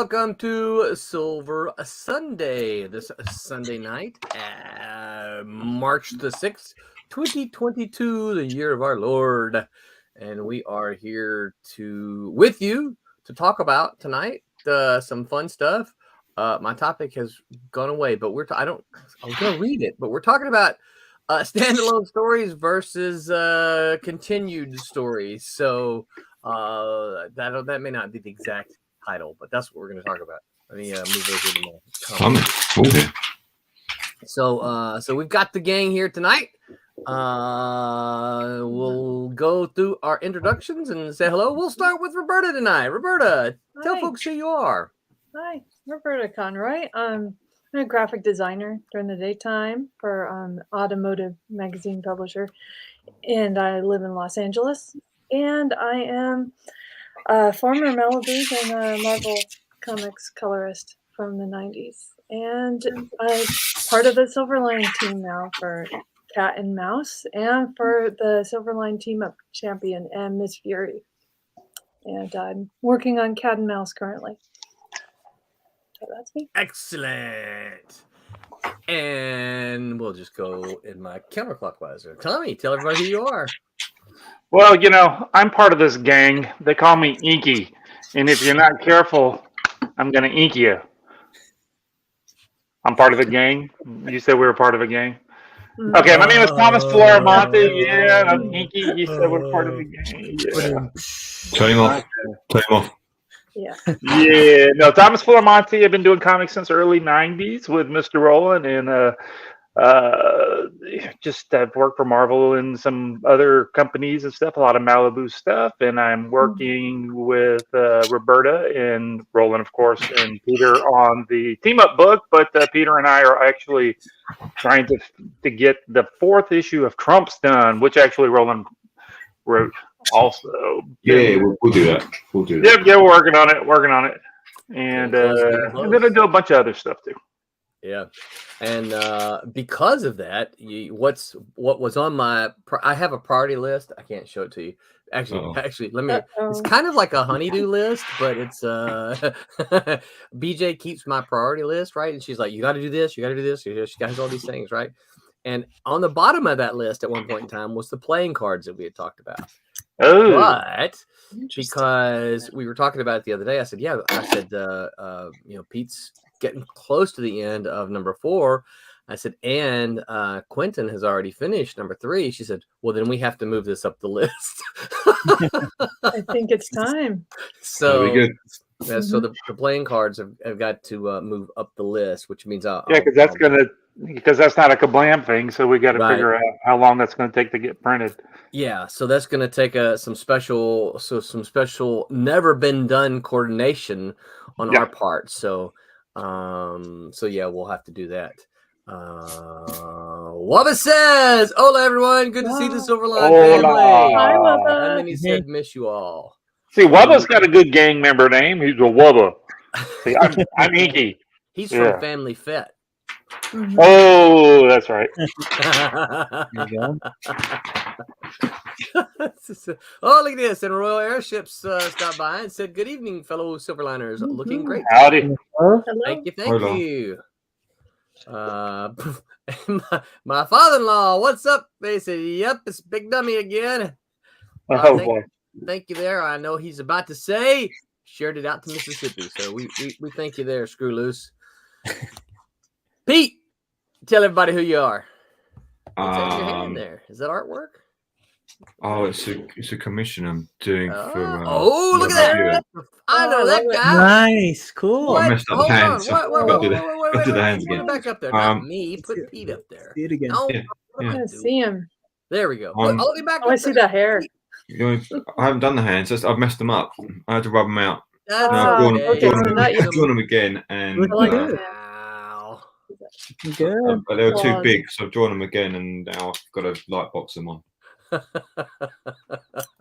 welcome to Silver Sunday. This Sunday night, March the 6th, 2022, the year of our Lord. And we are here with you to talk about tonight some fun stuff. My topic has gone away, but I was going to read it, but we're talking about standalone stories versus continued stories. So that may not be the exact title, but that's what we're going to talk about. Let me move over to the So we've got the gang here tonight. We'll go through our introductions and say hello. We'll start with Roberta tonight. Roberta, tell folks who you are. Hi, Roberta Conroy. I'm a graphic designer during the daytime for automotive magazine publisher, and I live in Los Angeles. And I am a former Malibu and Marvel Comics colorist from the 90s. And I'm part of the Silverline team now for Cat and Mouse and for the Silverline Team Up Champion and Miss Fury. And I'm working on Cat and Mouse currently. So that's me. Excellent. And we'll just go in my counterclockwise. Tommy, tell everybody who you are. Well, I'm part of this gang. They call me Inky. And if you're not careful, I'm going to ink you. I'm part of the gang. You said we were part of a gang? Okay, my name is Thomas Florimonte. Yeah, I'm Inky. You said we're part of the gang. Yeah. Turn him off. Turn him off. Yeah. Yeah. No, Thomas Florimonte. I've been doing comics since early 90s with Mr. Rowland and just I've worked for Marvel and some other companies and stuff, a lot of Malibu stuff, and I'm working with Roberta and Roland, of course, and Peter on the Team Up book, but Peter and I are actually trying to get the 4th issue of Trump's done, which actually Roland wrote also. Yeah, we'll do that. Yep, we're working on it. And I'm going to do a bunch of other stuff too. Yeah, and because of that, what was on I have a priority list. I can't show it to you. Actually, let me. It's kind of like a honeydew list, but it's BJ keeps my priority list, right? And she's like, "You got to do this. You got to do this." She has all these things, right? And on the bottom of that list at one point in time was the playing cards that we had talked about. Oh, but because we were talking about it the other day, I said, Pete's getting close to the end of number 4. I said, and Quentin has already finished number 3. She said, well, then we have to move this up the list. I think it's time. So the playing cards have got to move up the list, which means because that's not a kablam thing, so we got to figure out how long that's going to take to get printed. Yeah, so that's going to take some special never been done coordination on our part. So we'll have to do that. Wubba says, "Hola everyone, good to see the Silverline family." Hi, Wubba. And then he said, "Miss you all." See, Wubba's got a good gang member name. He's a Wubba. See, I'm Inky. He's from Family Fet. Mm-hmm. Oh, that's right. There you go. Oh, look at this. And Royal Airships stopped by and said, "Good evening, fellow Silverliners. Looking great." Howdy. Hello. Thank you. My father-in-law, what's up? They said, "Yep, it's Big Dummy again." Boy. Thank you there. I know he's about to say, shared it out to Mississippi. So we thank you there, Screw Loose. Pete, tell everybody who you are. What's that in your hand there? Is that artwork? Oh, it's a commission I'm doing for. Look at that! I know that guy. Nice, cool. I messed up the hands. Wait, Go to the hands again. Back up there. Not me. Put Pete up there. See it again. No, Yeah. I want to see him. There we go. Let me back up. I see the hair. I haven't done the hands. I've messed them up. I had to rub them out. That's I've okay. drawn them again, and Wow. Good. but they were too big, so I've drawn them again, and now I've got to light box them on.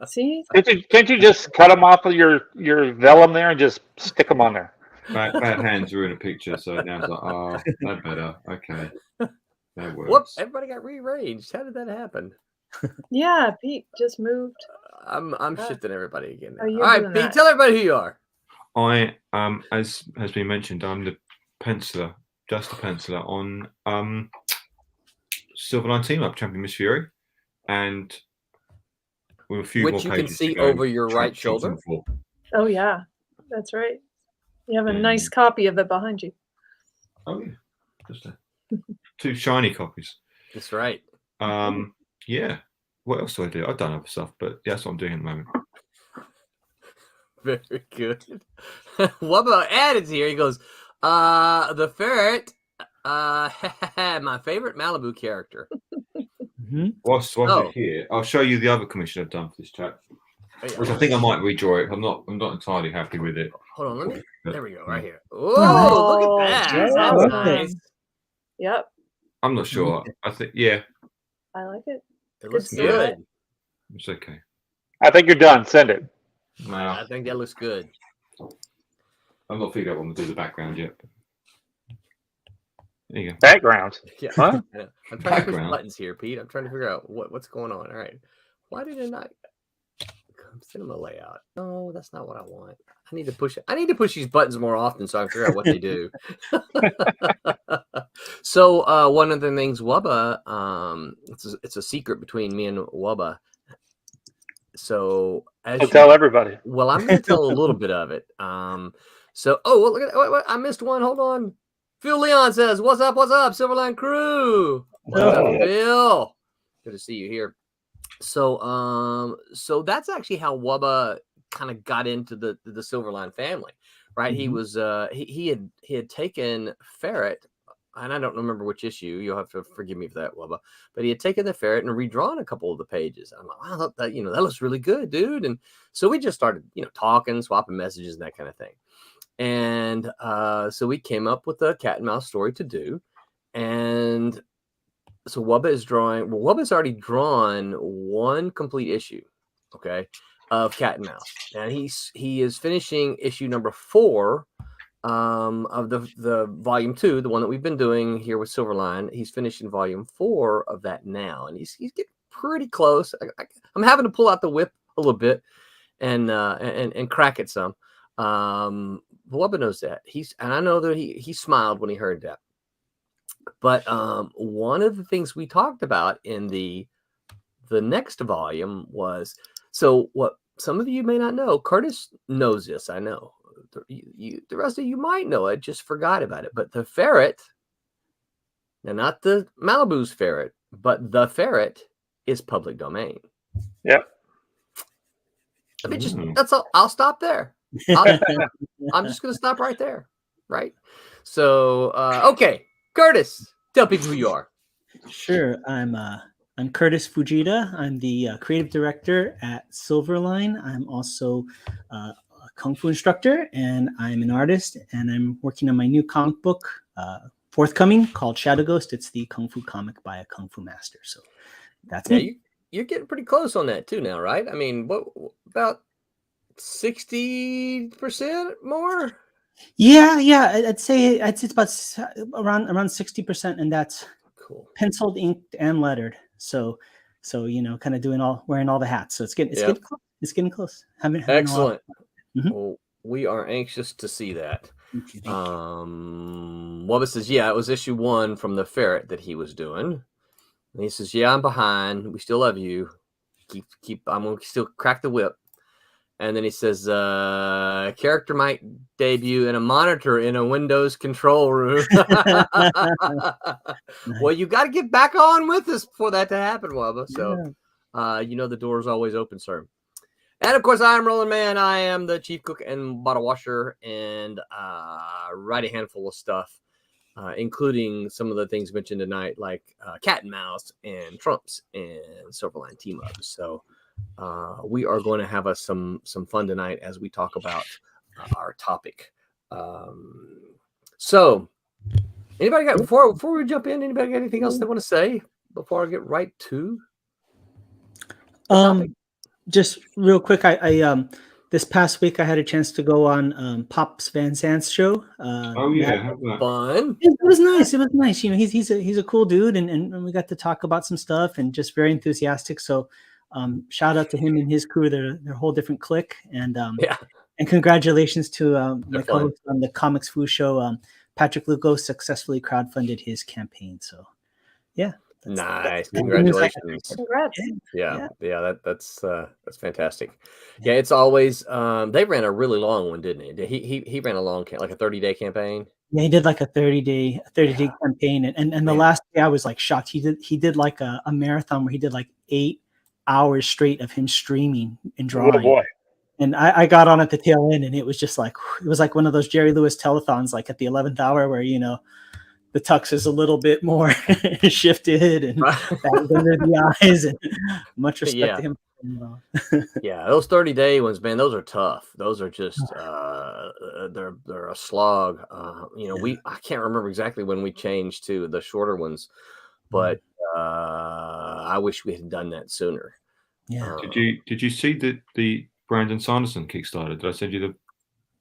See? Can't you just cut them off of your vellum there and just stick them on there? Bad hands ruin a picture, so now it's like, that better. Okay, that works. Whoops! Everybody got rearranged. How did that happen? Yeah, Pete just moved. I'm shifting everybody again now. Oh, All right, doing Pete, that. tell everybody who you are. I as has been mentioned, I'm the penciler, just a penciler on Silverline Team Up Champion Miss Fury, and with a few Which more you can pages see to go, over your right shoulder. Oh yeah, that's right. You have a nice copy of it behind you. Oh yeah, just two shiny copies. That's right. Yeah. What else do I do? I've done other stuff, but that's what I'm doing at the moment. Very good. What about Ed is here? He goes, the ferret, my favorite Malibu character. Whilst you're here, I'll show you the other commission I've done for this chat. Which I think I might redraw it. I'm not entirely happy with it. Hold on, let me. There we go, right here. Oh, look at that! Geez, That's awesome. nice. Yep. I'm not sure. I think I like it. It looks good. It's okay. I think you're done. Send it. No, I think that looks good. I'm not figured out what I'm gonna do the background yet. There you go. Background. Yeah. Huh? I'm trying to push buttons here, Pete. I'm trying to figure out what's going on. All right. Why did it not cinema layout? No, that's not what I want. I need to push these buttons more often so I can figure out what they do. So one of the things Wubba, it's a secret between me and Wubba. So I'll tell everybody. Well, I'm going to tell a little bit of it. Look at wait, I missed one. Hold on. Phil Leon says, "What's up? What's up, Silverline crew? What's up, Phil? Good to see you here." So that's actually how Wubba kind of got into the Silverline family, right? He was he had taken Ferret, and I don't remember which issue. You'll have to forgive me for that, Wubba. But he had taken the Ferret and redrawn a couple of the pages. I'm like, wow, that looks really good, dude. And so we just started, talking, swapping messages, and that kind of thing. And so we came up with a cat and mouse story to do, and so Wubba is drawing. Well, Wubba's already drawn one complete issue, okay, of Cat and Mouse, and he is finishing issue number 4 of the volume 2, the one that we've been doing here with Silverline. He's finishing volume 4 of that now, and he's getting pretty close. I'm having to pull out the whip a little bit and crack it some. Wubba knows that. And I know that he smiled when he heard that. But one of the things we talked about in the next volume was, so what some of you may not know, Curtis knows this, I know. The rest of you might know it, just forgot about it. But the ferret, now not the Malibu's ferret, but the ferret is public domain. Yep. Let me that's all. I'll stop there. I'm just going to stop right there. Right. So, okay. Curtis, tell people who you are. Sure. I'm Curtis Fujita. I'm the creative director at Silverline. I'm also a Kung Fu instructor, and I'm an artist, and I'm working on my new comic book forthcoming called Shadow Ghost. It's the Kung Fu comic by a Kung Fu master. So that's me. You're getting pretty close on that too now, right? I mean, what about 60% more? Yeah. I'd say it's about around 60%, and that's cool. Penciled, inked, and lettered. So kind of wearing all the hats. So it's getting close. It's getting close. Excellent. Well, we are anxious to see that. Thank you. Wubba says, yeah, it was issue 1 from the ferret that he was doing. And he says, yeah, I'm behind. We still love you. I'm gonna still crack the whip. And then he says, character might debut in a monitor in a Windows control room. Well, you got to get back on with us for that to happen, Wubba. So, the door is always open, sir. And, of course, I'm Roland Man. I am the chief cook and bottle washer, and write a handful of stuff, including some of the things mentioned tonight, like Cat and Mouse and Trumps and Silverline team-ups. So, we are going to have some fun tonight as we talk about our topic. So, anybody got before we jump in? Anybody got anything else they want to say before I get right to the topic? Just real quick, I this past week I had a chance to go on Pops Van Zant's show. Fun. It was nice. It was nice. He's a cool dude, and we got to talk about some stuff, and just very enthusiastic. So shout out to him and his crew. They're a whole different clique, and And congratulations to my They're fun. co-host on the Comics Foo Show. Patrick Lugo successfully crowdfunded his campaign. So, yeah. Nice. That's the news I Congratulations. had. Congrats. Yeah. That's fantastic. Yeah, it's always they ran a really long one, didn't he? He ran a long like a 30-day campaign. Yeah, he did like a 30-day campaign, and the last day I was like shocked. He did like a marathon where he did like 8 hours straight of him streaming and drawing. Oh boy. And I got on at the tail end, and it was like one of those Jerry Lewis telethons, like at the 11th hour, where the tux is a little bit more shifted and bags under the eyes, and much respect to him. Yeah, those 30-day ones, man, those are tough. Those are just they're a slog. I can't remember exactly when we changed to the shorter ones, but I wish we had done that sooner. Yeah. Did you see the Brandon Sanderson Kickstarter? Did I send you the?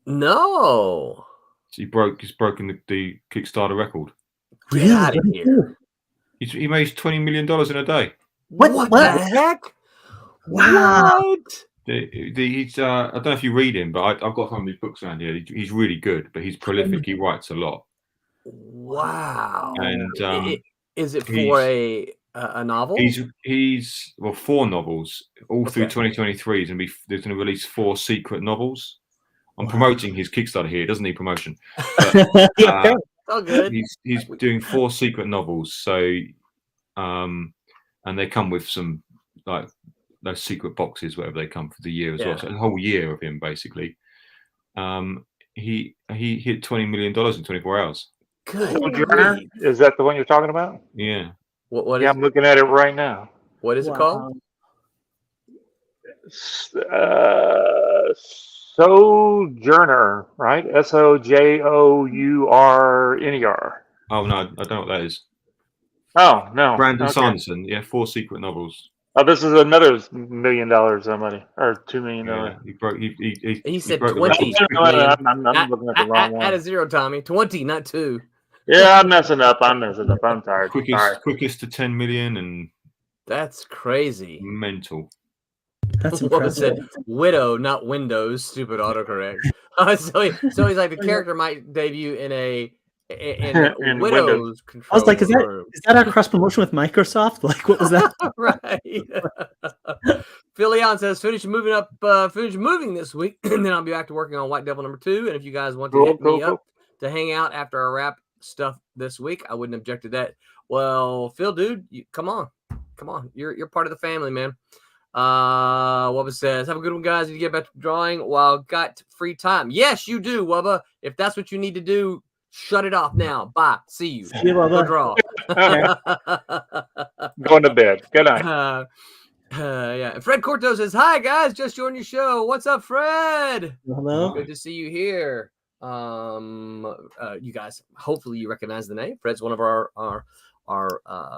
No. He's broken the Kickstarter record. Get out of here. He made $20 million in a day. What the heck? Wow. What? He's I don't know if you read him, but I've got some of his books around here. He's really good, but he's prolific. He writes a lot. Wow. And is it for a novel? He's 4 novels all through 2023. There's going to release 4 secret novels. I'm promoting his Kickstarter here. It doesn't need promotion. But, oh, good. He's doing 4 secret novels. So, and they come with some like those secret boxes, whatever they come for the year as well. So a whole year of him basically. He hit $20 million in 24 hours. Good. Is that the one you're talking about? Yeah. What I'm looking at it right now. What is it called? Sojourner, right? Sojourner. Oh no, I don't know what that is. Oh no, Brandon Sanderson. Yeah, 4 secret novels. Oh, this is another $1 million of money, or $2 million. Yeah, he said broke 20. I'm looking at the wrong one. Add a 0, Tommy. 20, not 2. Yeah, I'm messing up. I'm tired. Quickest to 10 million, and that's crazy. Mental. That's impressive. Widow, not Windows. Stupid autocorrect. So he's like the character might debut in in Windows control. I was like, is that a cross promotion with Microsoft? Like, what was that? Right. Philly on says finish moving this week, and then I'll be back to working on White Devil #2. And if you guys want to hit me up to hang out after I wrap stuff this week, I wouldn't object to that. Well, Phil, dude, come on. You're part of the family, man. Wubba says, have a good one, guys. Did you get back to drawing while got free time? Yes, you do, Wubba. If that's what you need to do, shut it off now. Bye. See you. Go draw. Going to bed. Good night. Yeah. And Fred Corto says, hi, guys. Just joined your show. What's up, Fred? Hello. Good to see you here. You guys, hopefully you recognize the name. Fred's one of our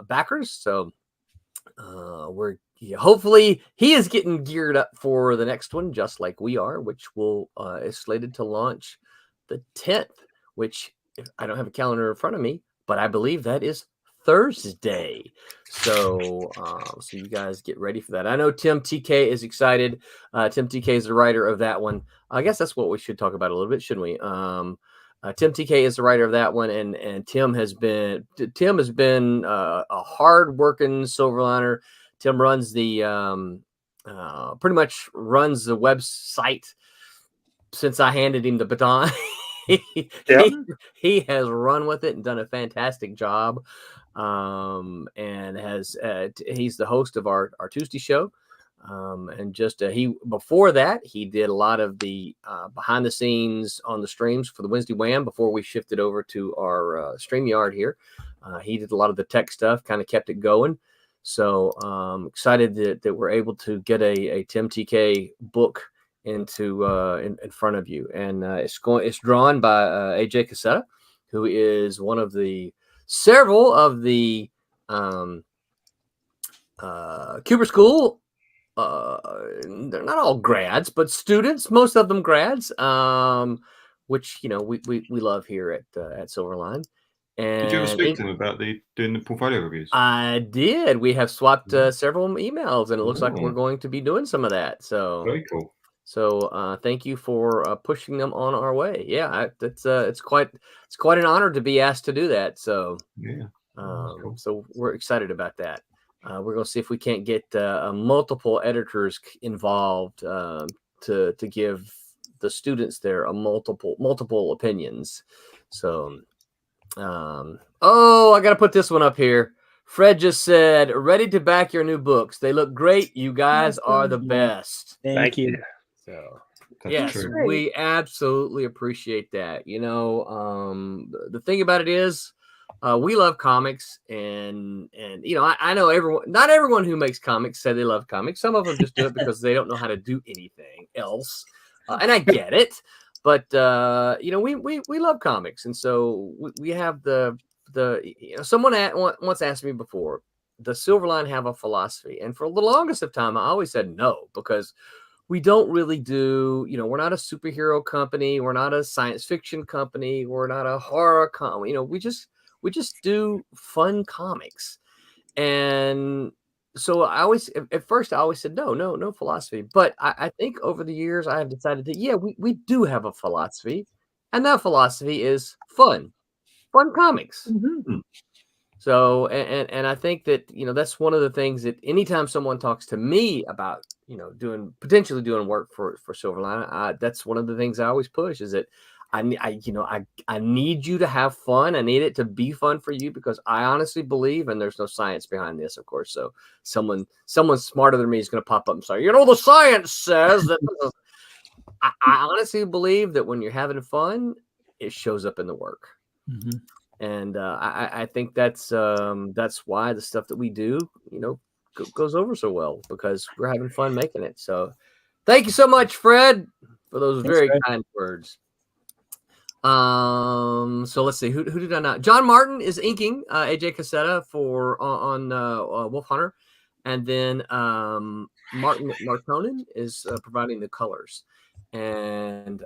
backers. So hopefully he is getting geared up for the next one, just like we are, which is slated to launch the 10th, which I don't have a calendar in front of me, but I believe that is Thursday. So you guys get ready for that. I know Tim TK is excited. Tim TK is the writer of that one. I guess that's what we should talk about a little bit, shouldn't we? Tim TK is the writer of that one, and Tim has been a hard-working Silverliner. Tim runs the pretty much runs the website since I handed him the baton. He has run with it and done a fantastic job. And he's the host of our Tuesday show. And before that, he did a lot of the behind the scenes on the streams for the Wednesday Wham before we shifted over to our StreamYard here. He did a lot of the tech stuff, kind of kept it going. So excited that we're able to get a Tim TK book into in front of you, and it's drawn by AJ Cassetta, who is one of the several of the Cooper School. They're not all grads, but students, most of them grads, which we love here at Silverline. And did you ever speak to them about doing the portfolio reviews? I did. We have swapped several emails, and it looks like we're going to be doing some of that. So very cool. So thank you for pushing them on our way. Yeah, it's quite an honor to be asked to do that. So Yeah. Cool. so we're excited about that. We're going to see if we can't get multiple editors involved to give the students there a multiple opinions. So, oh, I got to put this one up here. Fred just said, ready to back your new books. They look great. You guys are the best. Thank you. So, That's yes, true. we absolutely appreciate that. You know, the thing about it is, we love comics, and you know, I know not everyone who makes comics say they love comics. Some of them just do it because they don't know how to do anything else, and I get it. But you know, we love comics, and so we have the you know, someone once asked me before, does Silverline have a philosophy? And for the longest of time, I always said no, because we don't really do, you know, we're not a superhero company, we're not a science fiction company, we're not a horror company. You know, we just do fun comics. And so at first I always said no philosophy. But I think over the years I have decided that yeah, we do have a philosophy, and that philosophy is fun comics. Mm-hmm. So, and I think that, you know, that's one of the things that anytime someone talks to me about, you know, potentially doing work for Silverline, that's one of the things I always push is that I need you to have fun. I need it to be fun for you, because I honestly believe, and there's no science behind this, of course. So someone smarter than me is going to pop up and say, you know, the science says that. I honestly believe that when you're having fun, it shows up in the work. Mm-hmm. And I think that's why the stuff that we do, you know, goes over so well, because we're having fun making it. So thank you so much, Fred, for those very kind words. So let's see, who did I not? John Martin is inking AJ Cassetta on Wolf Hunter, and then Martin Martonen is providing the colors. And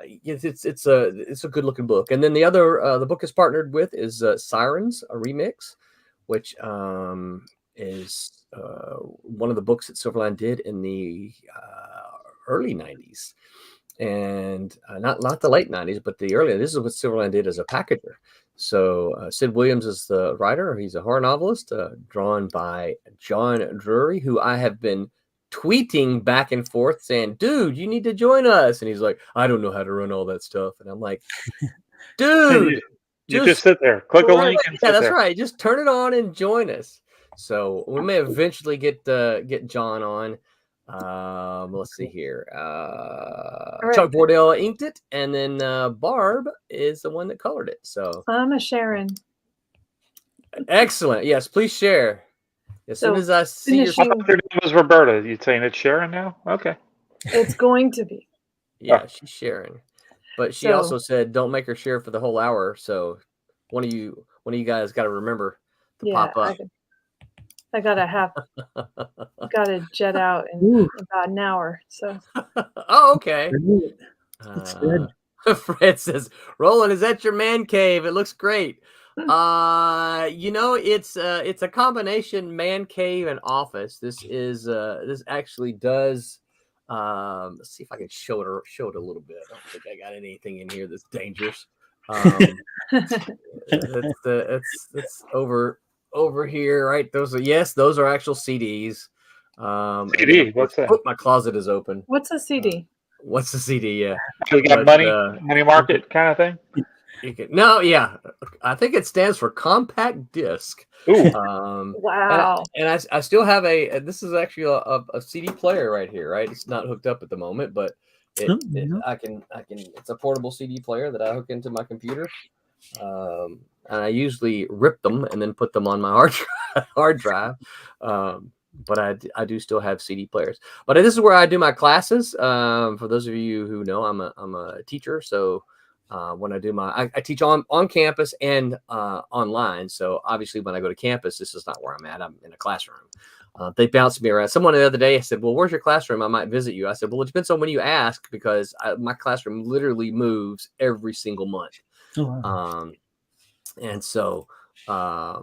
it's a good looking book. And then the other the book is partnered with is Sirens, a remix, which is one of the books that Silverline did in the early 90s, and not the late 90s, but the early. This is what Silverline did as a packager. So Sid Williams is the writer. He's a horror novelist, drawn by John Drury, who I have been tweeting back and forth saying, dude, you need to join us. And he's like, I don't know how to run all that stuff. And I'm like, dude, you just sit there, click a link, and yeah, that's right. Just turn it on and join us. So we may eventually get John on. Let's see here. Right. Chuck Bordell inked it, and then Barb is the one that colored it. So I'm a Sharon. Excellent. Yes, please share. As soon as I see your... I thought your name was Roberta. You saying it's Sharon now? Okay. It's going to be. Yeah, she's sharing. But she also said, don't make her share for the whole hour. So one of you guys got to remember to pop up. I gotta jet out in about an hour. So. Oh, okay. That's good. Fred says, Roland, is that your man cave? It looks great. You know, it's a combination man cave and office. This actually does. Let's see if I can show it a little bit. I don't think I got anything in here that's dangerous. It's over here, right? Those are actual CDs. CD. What's that? Oh, my closet is open. What's a CD? What's the CD? Yeah. You got money market kind of thing. I think it stands for compact disc. Ooh. Wow. And I still have this is actually a CD player right here, right? It's not hooked up at the moment, but I can it's a portable CD player that I hook into my computer. And I usually rip them and then put them on my hard drive. But I do still have CD players. But this is where I do my classes. For those of you who know, I'm a teacher, so when I do I teach on campus and online. So obviously when I go to campus, this is not where I'm at. I'm in a classroom. They bounce me around. Someone the other day said, well, where's your classroom? I might visit you. I said, well, it depends on when you ask, because my classroom literally moves every single month. Oh, wow. And so I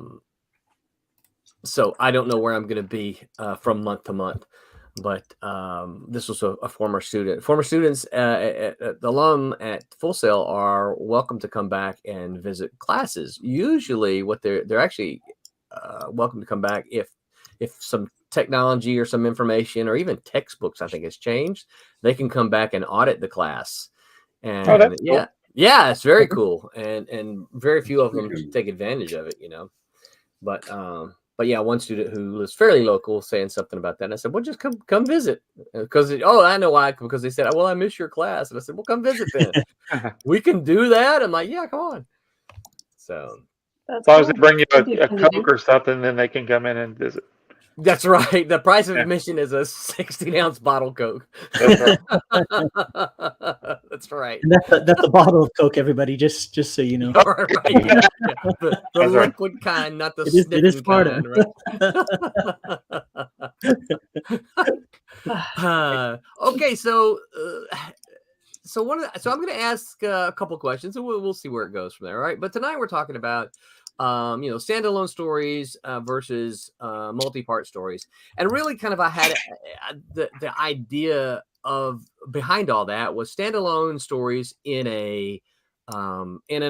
don't know where I'm going to be from month to month. But this was a former student. Former students, the alum at Full Sail are welcome to come back and visit classes. Usually, what they're actually welcome to come back if some technology or some information or even textbooks, I think, has changed. They can come back and audit the class. And that's cool. yeah, it's very cool, and very few of them take advantage of it, But yeah, one student who was fairly local saying something about that. And I said, well, just come visit. Because, I know why. Because they said, well, I miss your class. And I said, well, come visit then. We can do that. I'm like, yeah, come on. So. As long as they bring you a Coke or something, then they can come in and visit. That's right. The price of admission is a 16-ounce bottle Coke. That's right. That's right. And that's a bottle of Coke, everybody. Just so you know. Right. Yeah. The liquid kind, not the sniffing kind. Right? Okay, so I'm going to ask a couple questions, and we'll see where it goes from there. All right. But tonight we're talking about standalone stories versus multi-part stories, and really kind of I had the idea of behind all that was standalone stories in an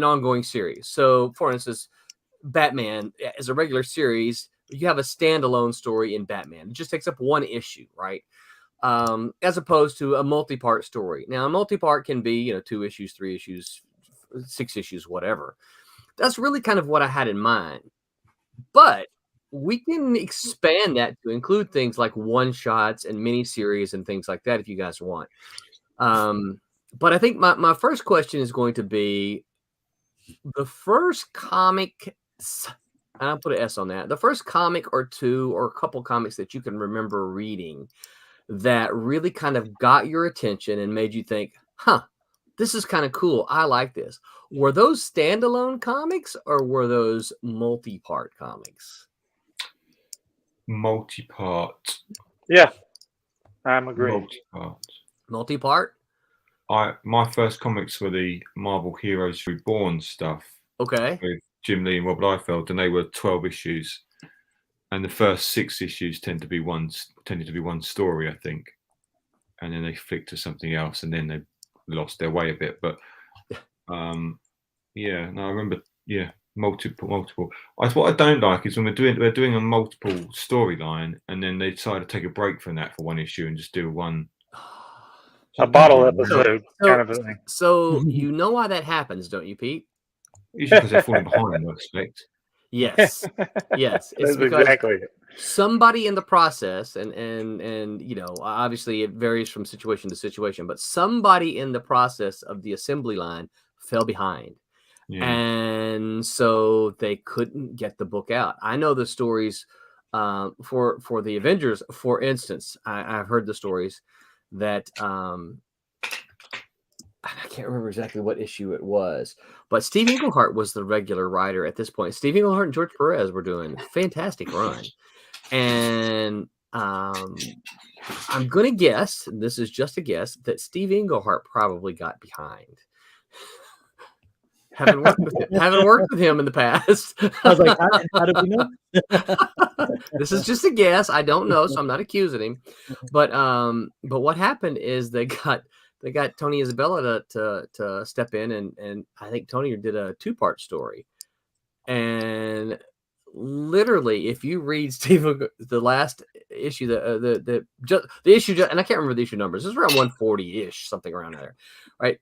ongoing series. So, for instance, Batman as a regular series, you have a standalone story in Batman. It just takes up one issue, right? As opposed to a multi-part story. Now, a multi-part can be 2 issues, 3 issues, 6 issues, whatever. That's really kind of what I had in mind. But we can expand that to include things like one-shots and miniseries and things like that if you guys want. But I think my first question is going to be the first comic, I'll put an S on that, the first comic or two or a couple comics that you can remember reading that really kind of got your attention and made you think, this is kind of cool. I like this. Were those standalone comics or were those multi-part comics? Multi-part. Yeah, I'm agreeing. Multi-part? My first comics were the Marvel Heroes Reborn stuff. Okay. With Jim Lee and Rob Liefeld, and they were 12 issues. And the first 6 issues tended to be one story, I think. And then they flicked to something else, and then they lost their way a bit. But I remember, multiple. What I don't like is when we're doing a multiple storyline, and then they decide to take a break from that for one issue and just do a bottle episode kind of a thing. So you know why that happens, don't you, Pete? Usually because they're falling behind, I expect. Yes. It's That's because exactly it. Somebody in the process, and obviously it varies from situation to situation, but somebody in the process of the assembly line fell behind. Yeah. And so they couldn't get the book out. I know the stories for the Avengers, for instance. I've heard the stories that I can't remember exactly what issue it was, but Steve Englehart was the regular writer at this point. Steve Englehart and George Perez were doing a fantastic run. And I'm going to guess, this is just a guess, that Steve Englehart probably got behind. Having worked with him in the past. I was like, how do we know? This is just a guess. I don't know, so I'm not accusing him. But what happened is they got Tony Isabella to step in, and I think Tony did a 2-part story. And literally, if you read the last issue, the issue, and I can't remember the issue numbers. It's around 140-ish, something around there, right?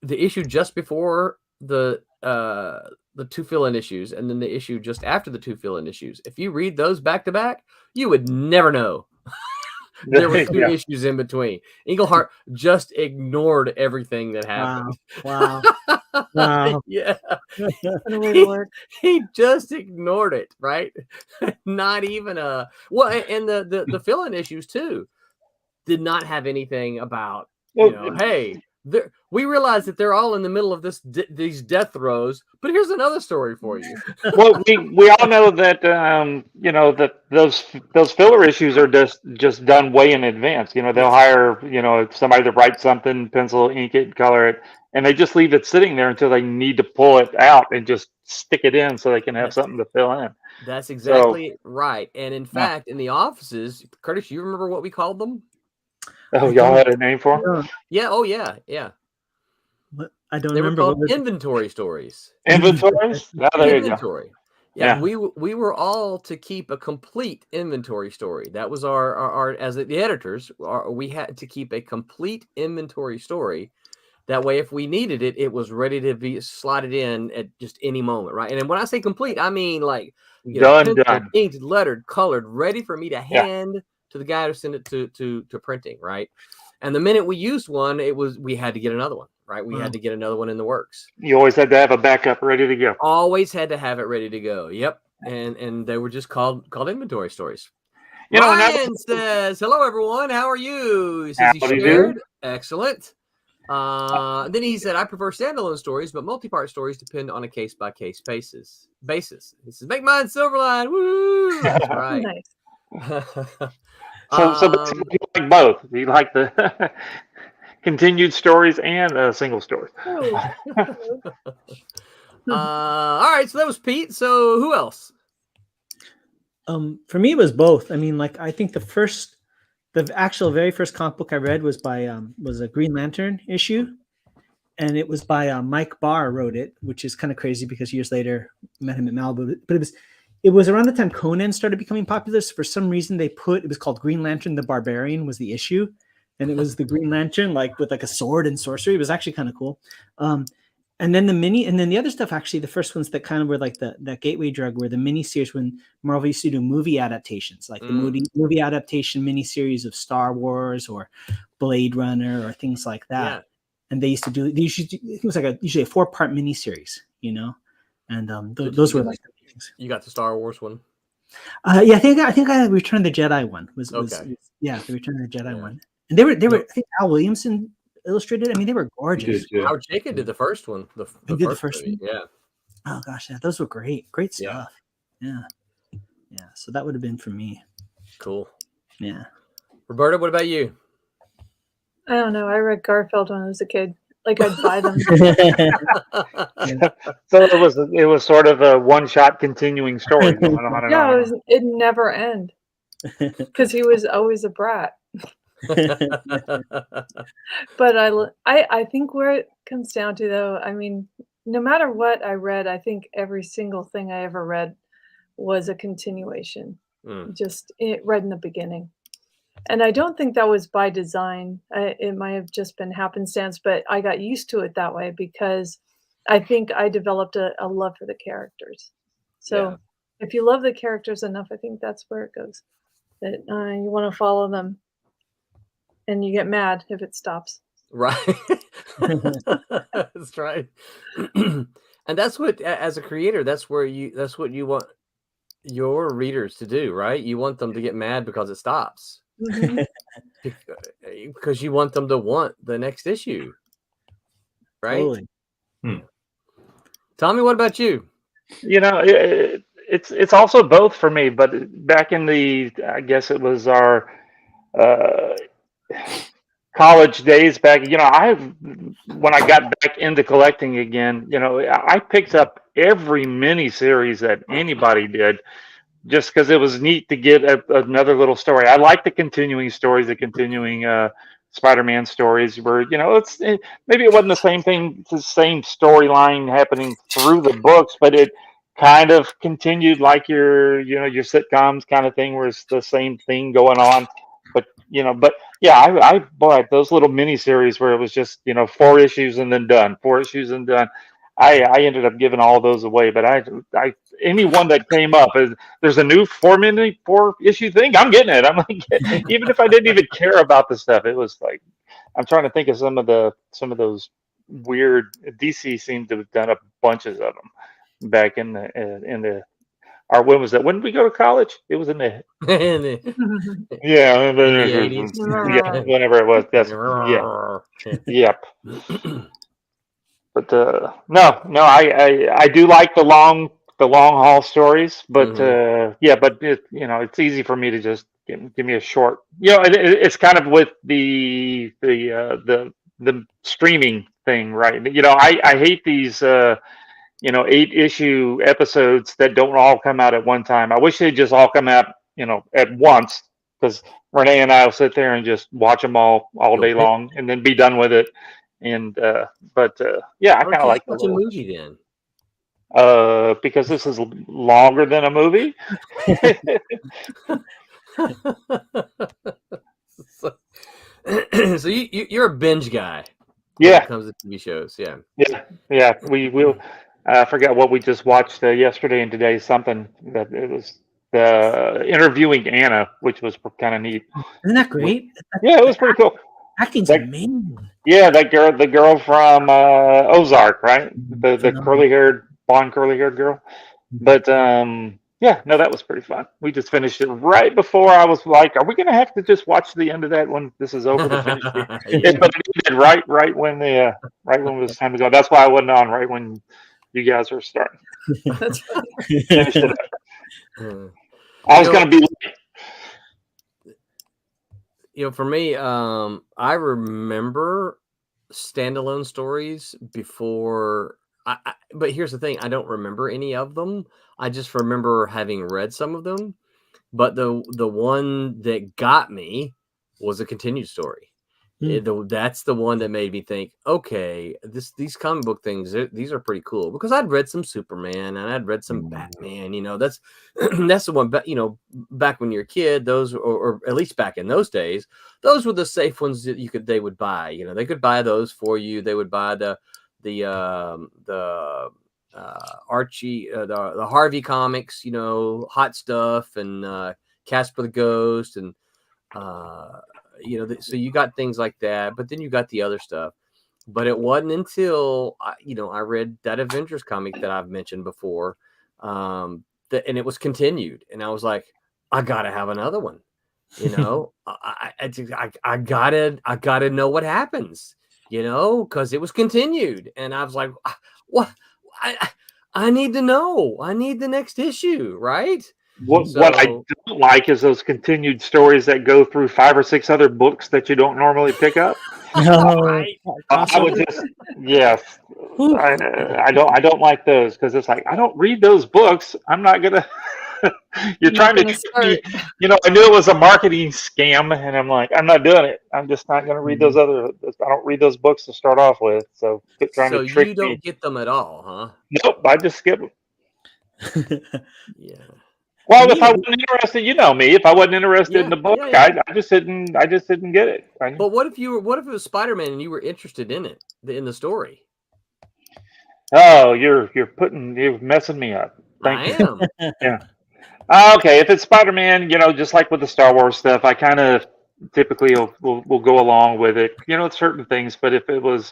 The issue just before the 2 fill-in issues, and then the issue just after the 2 fill-in issues. If you read those back to back, you would never know. There were 2 issues in between. Englehart just ignored everything that happened. Wow. Yeah. He just ignored it, right? Not even and the fill-in issues too did not have anything about, hey, we realize that they're all in the middle of these death throes, but here's another story for you. Well, we all know that that those filler issues are just done way in advance. They'll hire somebody to write something, pencil, ink it, color it, and they just leave it sitting there until they need to pull it out and just stick it in so they can have something to fill in. That's exactly right. And in fact, in the offices, Curtis, you remember what we called them? Oh, y'all had a name for them? Yeah. Oh, yeah. Yeah. What? I don't They were remember. called What was it? inventory stories. Inventories? Oh, there you go. Inventory. Yeah. We were all to keep a complete inventory story. That was our as the editors, we had to keep a complete inventory story. That way, if we needed it, it was ready to be slotted in at just any moment, right? And when I say complete, I mean like Done. inked, lettered, colored, ready for me to hand to the guy to send it to printing, right? And the minute we used one, we had to get another one, right? We had to get another one in the works. You always had to have a backup ready to go. Always had to have it ready to go. Yep. And they were just called inventory stories. You know, Ryan says, "Hello, everyone. How are you?" He says he Howdy shared. Excellent. Then he said, "I prefer standalone stories, but multi-part stories depend on a case-by-case basis." He says, "Make mine Silverline." Woo! That's right. Nice. So basically you like both. You like the continued stories and single stories. All right, so that was Pete. So who else? For me, it was both. I mean, like I think the very first comic book I read was by was a Green Lantern issue, and it was by Mike Barr wrote it, which is kind of crazy because years later met him at Malibu. But it was around the time Conan started becoming popular. So for some reason it was called Green Lantern the Barbarian was the issue, and it was the Green Lantern like with like a sword and sorcery. It was actually kind of cool. And then the other stuff, actually, the first ones that kind of were like that gateway drug were the miniseries when Marvel used to do movie adaptations, like the movie adaptation miniseries of Star Wars or Blade Runner or things like that. Yeah. And they used to do, it was like usually a 4-part miniseries, and those were like the things. You got the Star Wars one? Yeah, I think I Return of the Jedi one was the Return of the Jedi one. And they were I think Al Williamson illustrated. I mean, they were gorgeous. Howard Chaykin did the first one. The first one. Yeah. Oh gosh, yeah, those were great stuff. Yeah. So that would have been for me. Cool. Yeah. Roberta, what about you? I don't know. I read Garfield when I was a kid. Like I'd buy them. So it was sort of a one-shot continuing story going on and on. Yeah, it never end because he was always a brat. But I think where it comes down to, though, I mean, no matter what I read, I think every single thing I ever read was a continuation. Just read in the beginning, and I don't think that was by design. It might have just been happenstance, but I got used to it that way because I think I developed a love for the characters. So if you love the characters enough, I think that's where it goes. That you want to follow them. And you get mad if it stops. Right. That's right. And that's what, as a creator, that's what you want your readers to do, right? You want them to get mad because it stops. Mm-hmm. Because you want them to want the next issue. Right? Totally. Tommy, what about you? It's also both for me, but back in I guess it was our college days back, when I got back into collecting again, I picked up every mini series that anybody did just because it was neat to get another little story. I like the continuing stories, the continuing Spider-Man stories where, maybe it wasn't the same thing, the same storyline happening through the books, but it kind of continued like your sitcoms kind of thing where it's the same thing going on. But I bought those little mini series where it was just 4 issues and then done, 4 issues and done. I ended up giving all those away, but I any one that came up, there's a new 4-issue thing, I'm getting it. I'm like, even if I didn't even care about the stuff, it was like, I'm trying to think of some of those weird. DC seemed to have done a bunches of them back in the. Or when was that? When did we go to college? It was in the the 80s. Yeah, whenever it was. That's yep. But no, I do like the long haul stories, but but it's easy for me to just give me a short. It's kind of with the streaming thing, right? I hate these 8-issue episodes that don't all come out at one time. I wish they'd just all come out at once, because Renee and I will sit there and just watch them all day long and then be done with it. And but yeah, I kind of like watch a movie then. Because this is longer than a movie. So you're a binge guy. Yeah. When it comes to TV shows. Yeah. We will. I forgot what we just watched yesterday and today. Something that it was interviewing Anna, which was kind of neat. Isn't that great? Yeah, it was pretty cool. Acting's amazing. Yeah, the girl from Ozark, right? The blonde curly haired girl. But yeah, no, that was pretty fun. We just finished it right before I was like, "Are we going to have to just watch the end of that when this is over to finish it?" But it did right when it was time to go. That's why I wasn't on right when you guys were starting. Finished it up. I was going to be. For me, I remember standalone stories before. But here's the thing: I don't remember any of them. I just remember having read some of them. But the one that got me was a continued story. That's the one that made me think, okay, these comic book things, these are pretty cool, because I'd read some Superman and I'd read some Batman. That's that's the one. But back when you're a kid, those, or at least back in those days, those were the safe ones that they would buy. They could buy those for you. They would buy the Archie, the Harvey comics, Hot Stuff, and Casper the Ghost, and so you got things like that. But then you got the other stuff. But it wasn't until I read that Avengers comic that I've mentioned before, and it was continued, and I was like, I gotta have another one. I gotta know what happens. Because it was continued, and I was like, what? I need to know. I need the next issue, right? What I don't like is those continued stories that go through 5 or 6 other books that you don't normally pick up. No, I would just, yes, I don't like those, because it's like, I don't read those books. I'm not gonna. You're trying to trick me. I knew it was a marketing scam, and I'm like, I'm not doing it. I'm just not going to read those I don't read those books to start off with. So quit trying to trick me. So you don't get them at all, huh? Nope, I just skip them. Yeah. Well, if I wasn't interested, me. If I wasn't interested in the book, I just didn't get it. But what if it was Spider-Man and you were interested in it, in the story? Oh, you're messing me up. Thank you. I am. Yeah. Okay, if it's Spider-Man, just like with the Star Wars stuff, I kind of typically will go along with it, certain things. But if it was,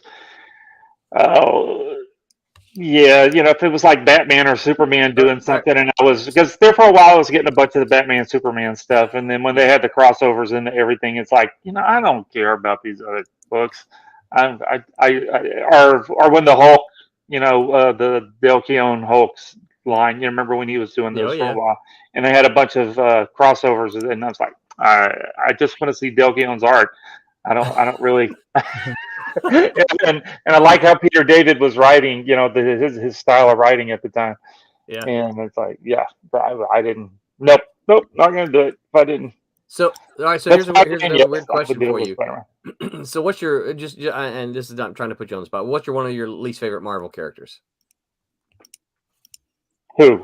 if it was like Batman or Superman doing something, and because there for a while I was getting a bunch of the Batman, Superman stuff, and then when they had the crossovers and everything, it's like, I don't care about these other books. Or when the Hulk, the Del Keown Hulk's line, remember when he was doing those for a while, and they had a bunch of crossovers, and I was like, I just want to see Del Keown's art. I don't really. and I like how Peter David was writing, his style of writing at the time. Yeah, and it's like, I didn't. Nope, not gonna do it if I didn't. So, all right. So here's a weird question for you. So, what's your and this is not trying to put you on the spot. What's one of your least favorite Marvel characters? Who?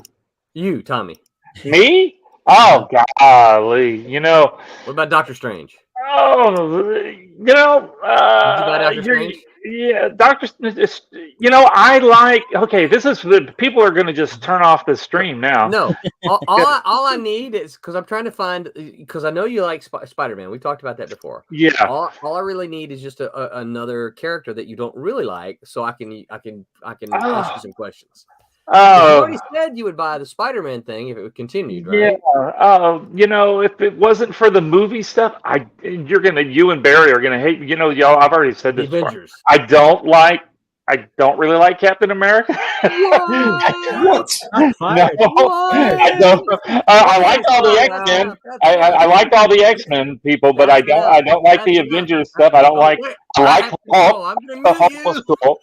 You, Tommy. Me? Oh, golly. What about Doctor Strange? Oh, Doctor Strange? Yeah, Doctor. I like. Okay, this is people are going to just turn off the stream now. No, all I need is, because I'm trying to find, because I know you like Spider-Man. We talked about that before. Yeah. All I really need is just another character that you don't really like, so I can ask you some questions. You already said you would buy the Spider-Man thing if it continued, right? Yeah. If it wasn't for the movie stuff, you and Barry are gonna hate. Y'all. I've already said this. The Avengers. I don't like I don't really like Captain America. What? Not fired. I don't. I like all the X-Men. I like all the X-Men people, but I don't like the Avengers stuff. I don't like. I like Hulk. The Hulk was cool.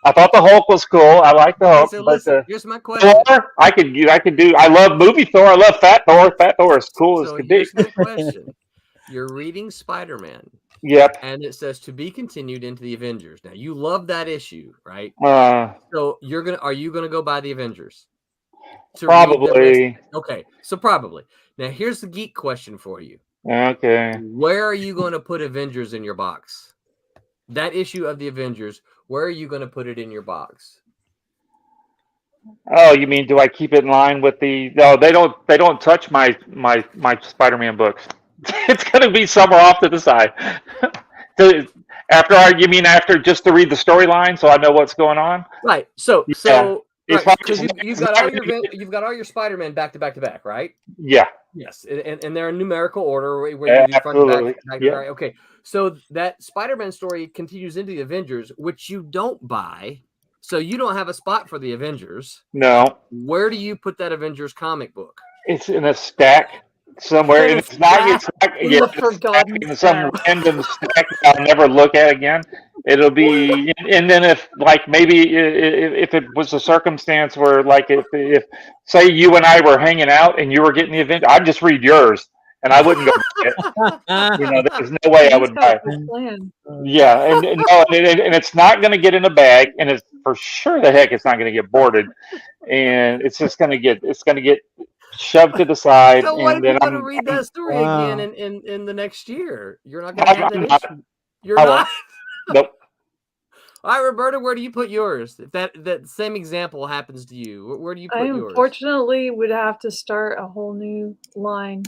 I thought the Hulk was cool. I like the Hulk, So but listen, here's my question. Thor, I could do. I love movie Thor. I love Fat Thor. Fat Thor is cool as So could be. here's my question. You're reading Spider-Man, Yep. and it says to be continued into the Avengers. Now you love that issue, right? So are you gonna go buy the Avengers? To read the Probably. Okay, so probably. Now here's the geek question for you. Okay. Where are you going to put Avengers in your box? That issue of the Avengers, where are you going to put it in your box? Oh, you mean do I keep it in line with the? No, they don't touch my Spider-Man books. It's going to be somewhere off to the side. You mean after just to read the storyline so I know what's going on? Right. So It's right, because you've got all your Spider-Man back to back, right? Yeah. Yes, and they're in numerical order where you do front to back. Yeah. Right. Okay, so that Spider-Man story continues into the Avengers, which you don't buy, so you don't have a spot for the Avengers. No. Where do you put that Avengers comic book? It's in a stack somewhere, and it's not in some random stack that I'll never look at again. It'll be, and then if like maybe if it was a circumstance where like if say you and I were hanging out and you were getting the event, I'd just read yours and I wouldn't go buy it. There's no way I would buy it. Yeah, and it's not going to get in a bag, and it's for sure the heck it's not going to get boarded, and it's just going to get shoved to the side. So what and if then you're going to read that story again in the next year? You're not going to have that issue. You're not. Nope. All right, Roberta, where do you put yours? If that same example happens to you, where do you put yours? I unfortunately would have to start a whole new line.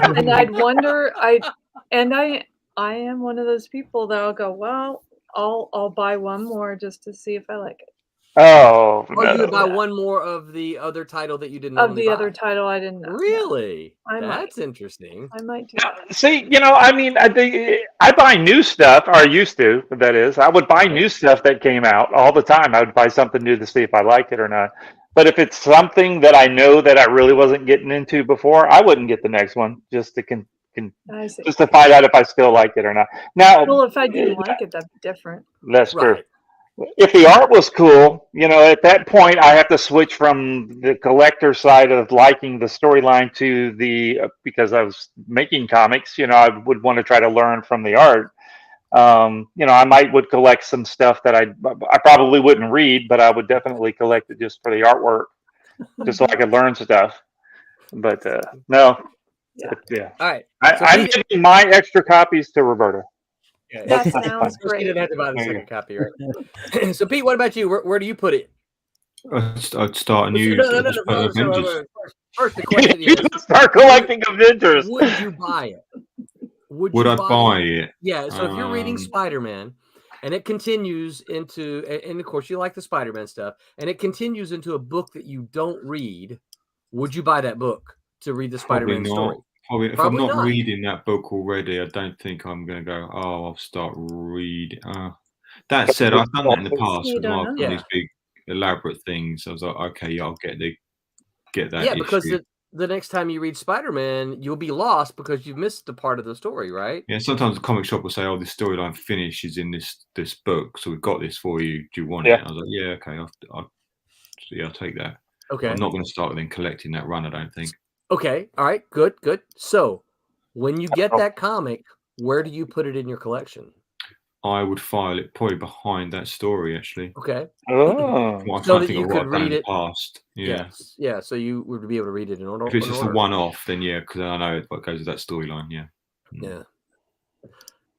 And I'd wonder. I am one of those people that'll go, well, I'll buy one more just to see if I like it. Oh, you would buy one more of the other title that you didn't other title I didn't know. Really? That's interesting. I might do that. See, I mean, I buy new stuff, or I used to, that is. I would buy new stuff that came out all the time. I would buy something new to see if I liked it or not. But if it's something that I know that I really wasn't getting into before, I wouldn't get the next one just to just to find out if I still liked it or not. Now, well, if I didn't like it, that'd be different. That's true. If the art was cool, at that point I have to switch from the collector side of liking the storyline to because I was making comics, I would want to try to learn from the art. I would collect some stuff that I probably wouldn't read, but I would definitely collect it just for the artwork, just so I could learn stuff. But no. Yeah. All right. I'm giving my extra copies to Roberta. Yeah, that sounds great. You didn't have to buy the second copy, right? So, Pete, what about you? Where do you put it? I'd start a new. Avengers. First, the question is: start collecting Avengers. Would you buy it? Would I buy it? Yeah. So, if you're reading Spider-Man, and it continues into, and of course, you like the Spider-Man stuff, and it continues into a book that you don't read, would you buy that book to read the Spider-Man story? If I'm not reading that book already, I don't think I'm going to go, I'll start reading. That said, I've done that in the past. I've done these big, elaborate things. I was like, okay, yeah, I'll get that. Yeah, because the next time you read Spider-Man, you'll be lost because you've missed the part of the story, right? Yeah, sometimes the comic shop will say, this storyline finish is in this book, so we've got this for you. Do you want it? I was like, yeah, okay, I'll take that. Okay. I'm not going to start then collecting that run, I don't think. Okay. All right. Good. So when you get that comic, where do you put it in your collection? I would file it probably behind that story, actually. Okay. Oh. So that you could read it. Past. Yeah. Yes. Yeah. So you would be able to read it in order. If it's just a one-off, then yeah, because I know what goes with that storyline. Yeah. Yeah.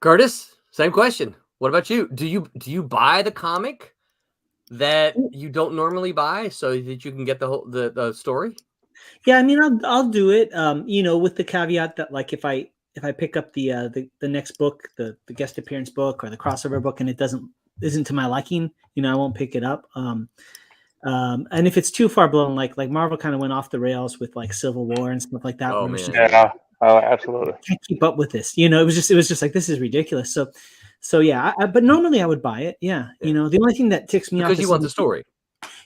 Curtis, same question. What about you? Do you buy the comic that you don't normally buy so that you can get the story? Yeah, I mean, I'll do it. With the caveat that like if I pick up the next book, the guest appearance book or the crossover book, and it isn't to my liking, I won't pick it up. And if it's too far blown, like Marvel kind of went off the rails with like Civil War and stuff like that. Oh man, yeah, oh absolutely. I can't keep up with this. It was just like this is ridiculous. So yeah, but normally I would buy it. Yeah, Yeah. the only thing that ticks me off Because is you want the story.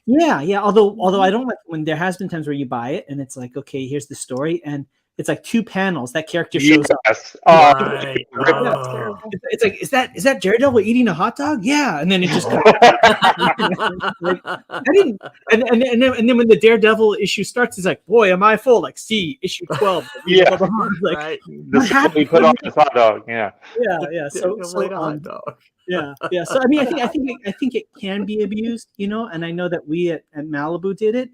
Yeah. Although I don't like when there has been times where you buy it and it's like, okay, here's the story, and it's like 2 panels that character shows up. Yes. Right. That's terrible. It's like, is that Daredevil eating a hot dog? Yeah, and then it just kind like, I didn't, and then when the Daredevil issue starts, it's like, boy, am I full? Like, see, issue 12. Yeah. Blah, blah, blah. Like, Right. We put on this hot dog. Yeah. yeah. So hot dog. yeah. So I mean, I think it can be abused, and I know that we at Malibu did it.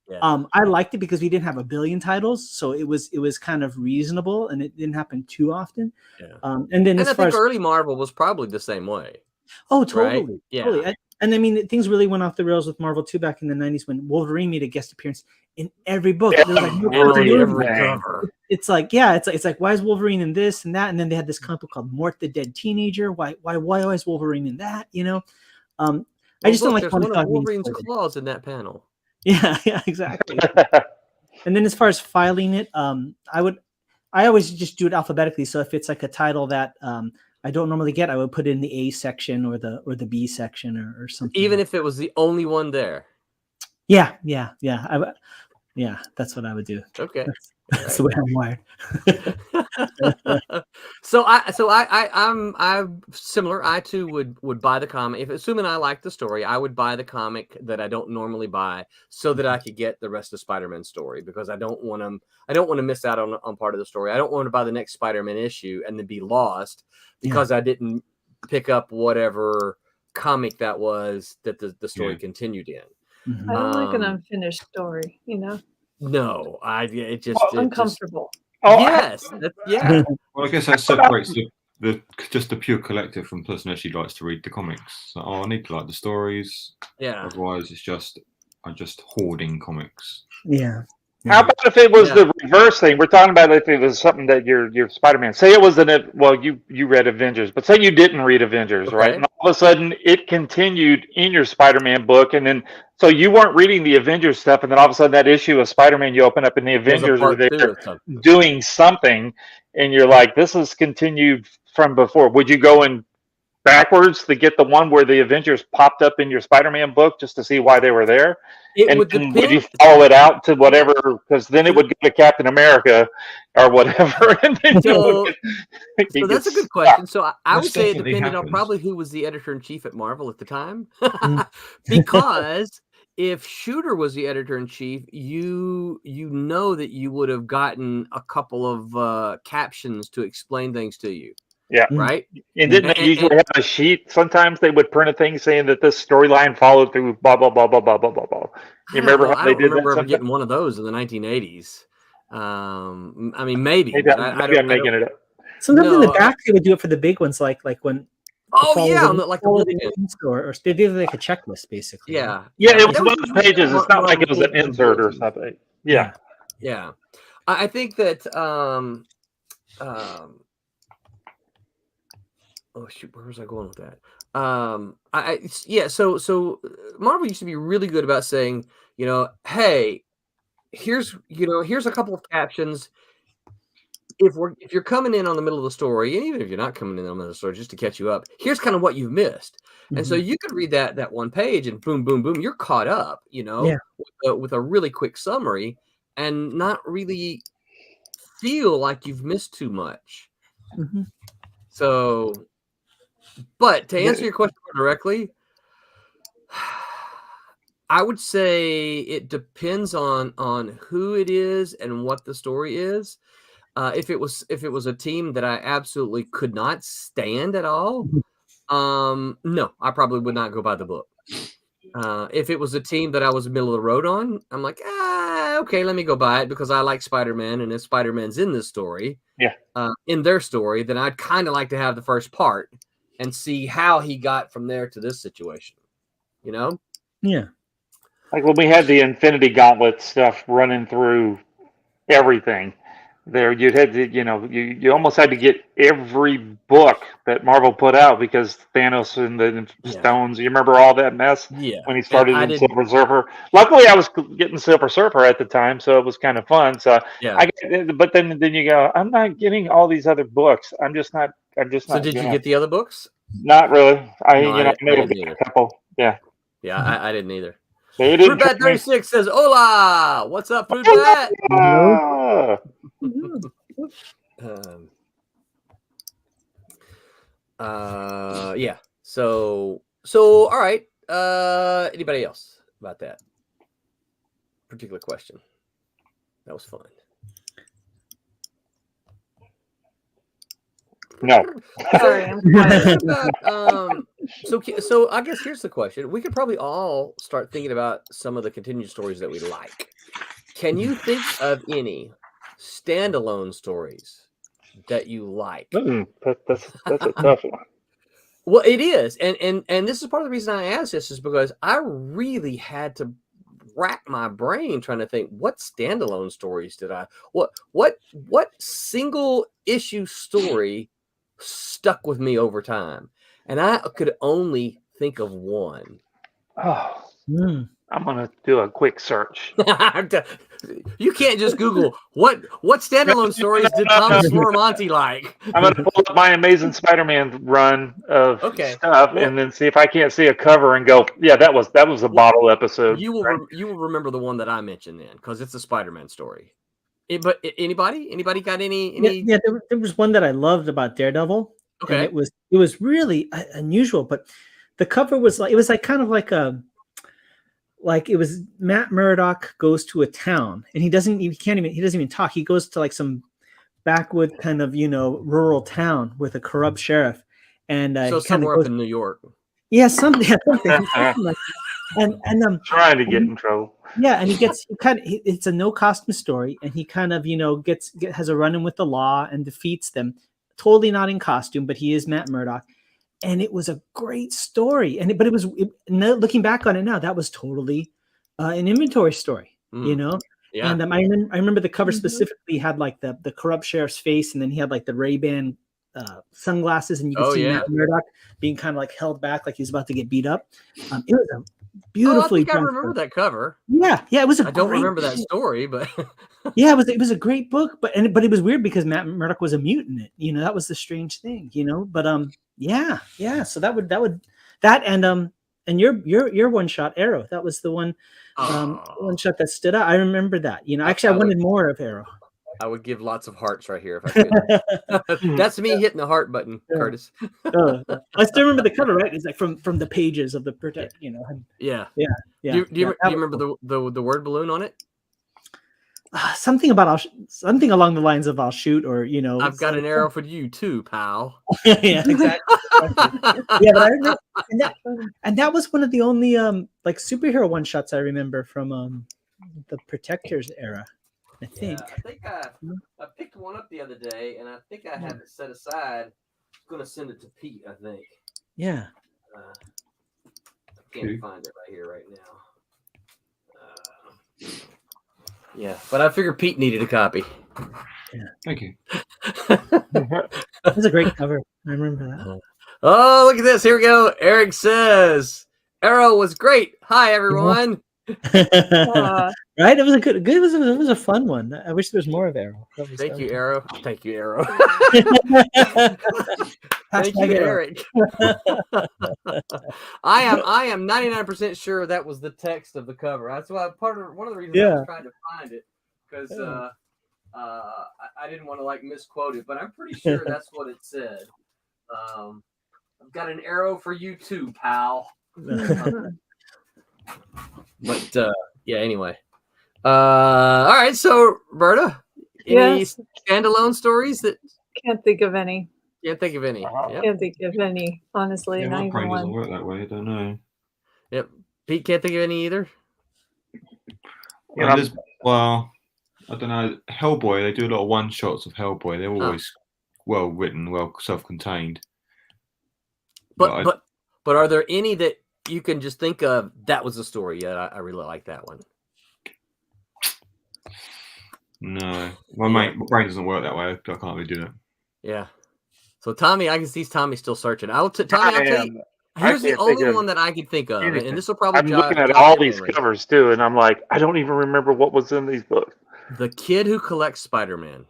Yeah. I liked it because we didn't have a billion titles, so it was kind of reasonable, and it didn't happen too often. Yeah. And then I think early Marvel was probably the same way. Oh, totally. Right? Yeah. Totally. And I mean, things really went off the rails with Marvel too back in the 90s when Wolverine made a guest appearance in every book. There was like no Every cover. It's like, yeah, it's like, why is Wolverine in this and that? And then they had this comic book called Mort the Dead Teenager. Why is Wolverine in that? I just don't like there's one of Wolverine's claws in that panel. Yeah, exactly. And then as far as filing it, I always just do it alphabetically. So if it's like a title that I don't normally get, I would put it in the A section or the B section or something. Even if it was the only one there. Yeah. That's what I would do. Okay. That's the way I'm wired. So I'm similar. I too would buy the comic. Assuming I like the story, I would buy the comic that I don't normally buy so that I could get the rest of Spider-Man's story, because I don't want to miss out on part of the story. I don't want to buy the next Spider-Man issue and then be lost because I didn't pick up whatever comic that was that the story continued in. Mm-hmm. I don't like an unfinished story, No, it just uncomfortable. Yes, yeah. Well, I guess that separates just the pure collector from the person who actually likes to read the comics. So, I need to like the stories. Yeah. Otherwise, I'm just hoarding comics. Yeah. How about if it was the reverse thing? We're talking about if it was something that you're Spider-Man. Say it was you read Avengers, but say you didn't read Avengers, right? And all of a sudden it continued in your Spider-Man book, and then so you weren't reading the Avengers stuff, and then all of a sudden that issue of Spider-Man you open up in the Avengers are there doing something, and you're like, this is continued from before. Would you go in backwards to get the one where the Avengers popped up in your Spider-Man book just to see why they were there? Would you follow it out to whatever? Because then it would go to Captain America or whatever. And then so that's a good question. So I would say it depended on probably who was the editor-in-chief at Marvel at the time. Because if Shooter was the editor-in-chief, you know that you would have gotten a couple of captions to explain things to you. Yeah. Right. And didn't they usually have a sheet? Sometimes they would print a thing saying that this storyline followed through blah blah blah blah blah blah blah blah. You remember how they did that? I don't remember ever getting one of those in the 1980s. I mean, maybe. I'm making it up. Sometimes in the back they would do it for the big ones, like when. Like or they did like a checklist basically. Yeah. Yeah, it was one of the pages. It's not like it was an insert or something. Yeah. Yeah. I think that. Oh shoot, where was I going with that? So Marvel used to be really good about saying, hey, here's a couple of captions. If you're coming in on the middle of the story, and even if you're not coming in on the middle of the story, just to catch you up, here's kind of what you've missed. Mm-hmm. And so you could read that one page and boom, boom, boom, you're caught up, with a really quick summary and not really feel like you've missed too much. Mm-hmm. So, but to answer your question more directly, I would say it depends on who it is and what the story is. If it was a team that I absolutely could not stand at all, no, I probably would not go buy the book. If it was a team that I was middle of the road on, I'm like, okay, let me go buy it because I like Spider-Man, and if Spider-Man's in this story, in their story, then I'd kind of like to have the first part and see how he got from there to this situation. Yeah. Like when we had the Infinity Gauntlet stuff running through everything. There, you'd had to, you almost had to get every book that Marvel put out because Thanos and the stones. You remember all that mess? Yeah. When he started in Silver Surfer. Luckily, I was getting Silver Surfer at the time, so it was kind of fun. So but then you go, I'm not getting all these other books. I'm just not. So did you get the other books? Not really. I No, I may have didn't got either. a couple. Yeah. Yeah, I didn't either. They didn't Fruitbat trick me. 36 says, "Hola, what's up, Fruitbat?" Ah. Yeah. So all right. Anybody else about that particular question? That was fun. No. Sorry, I'm quiet. So I guess here's the question. We could probably all start thinking about some of the continued stories that we like. Can you think of any standalone stories that you like? That's a tough one. Well, it is, and this is part of the reason I asked this is because I really had to rack my brain trying to think what standalone stories did I what single issue story stuck with me over time, and I could only think of one. Oh, I'm gonna do a quick search. You can't just Google what standalone stories did Thomas Florimonte like. I'm gonna pull up my Amazing Spider-Man run of stuff, Well, and then see if I can't see a cover and go, yeah, that was a bottle episode. You will remember the one that I mentioned then because it's a Spider-Man story. But anybody got any? Yeah, there was one that I loved about Daredevil. Okay, and it was really unusual, but the cover was like kind of like it was Matt Murdock goes to a town and he doesn't even talk. He goes to like some backwood kind of rural town with a corrupt sheriff, and so somewhere up in New York. Yeah, something like that. And trying to get in trouble. Yeah, and it's a no costume story, and he kind of has a run-in with the law and defeats them. Totally not in costume, but he is Matt Murdock, and it was a great story. Looking back on it now, that was totally an inventory story, Yeah. And I remember the cover specifically had like the corrupt sheriff's face, and then he had like the Ray-Ban sunglasses, and you could see Matt Murdock being kind of like held back, like he's about to get beat up. It was a beautifully. I remember that cover. Yeah, it was. I don't remember that story, but yeah, it was a great book. But it was weird because Matt Murdock was a mutant. That was the strange thing. But yeah. So that and your one shot Arrow. That was the one one shot that stood out. I remember that. Actually, I wanted more of Arrow. I would give lots of hearts right here if I could. That's me hitting the heart button, Curtis. I still remember the cover, right? It's like from the pages of the Protect, Yeah. Do you remember the word balloon on it? Something along the lines of "I'll shoot" or I've got an arrow for you too, pal. Yeah, exactly. Yeah, but I remember, and that was one of the only like superhero one shots I remember from the Protectors era. I think. Yeah, I think I picked one up the other day, and I think I have it set aside. I'm going to send it to Pete, I think. Yeah. I can't find it right here, right now. Yeah, but I figured Pete needed a copy. Yeah. Thank you. That was a great cover. I remember that. Oh, look at this. Here we go. Eric says, Arrow was great. Hi, everyone. Right? It was it was a fun one. I wish there was more of Arrow. Thank you, Arrow. Thank you, Arrow. Thank you, Eric. I am 99% sure that was the text of the cover. That's why one of the reasons I was trying to find it, because I didn't want to misquote it, but I'm pretty sure that's what it said. I've got an arrow for you too, pal. But yeah, anyway. All right, so Roberta, any standalone stories that can't think of any? Can't think of any. Yep. Can't think of any, honestly. Yeah, not my even brain one. doesn't work that way. I don't know. Yep. Pete can't think of any either. Well, I don't know. Hellboy, they do a lot of one shots of Hellboy. They're always well written, well self-contained. But are there any that you can just think of that was the story? Yeah, I really like that one. No, my brain doesn't work that way. I can't really do that. Yeah. So Tommy, I can see Tommy still searching. I'll tell you. Here's the only one that I could think of, and this will probably. I'm looking at all these covers too, and I'm like, I don't even remember what was in these books. The Kid Who Collects Spider-Man.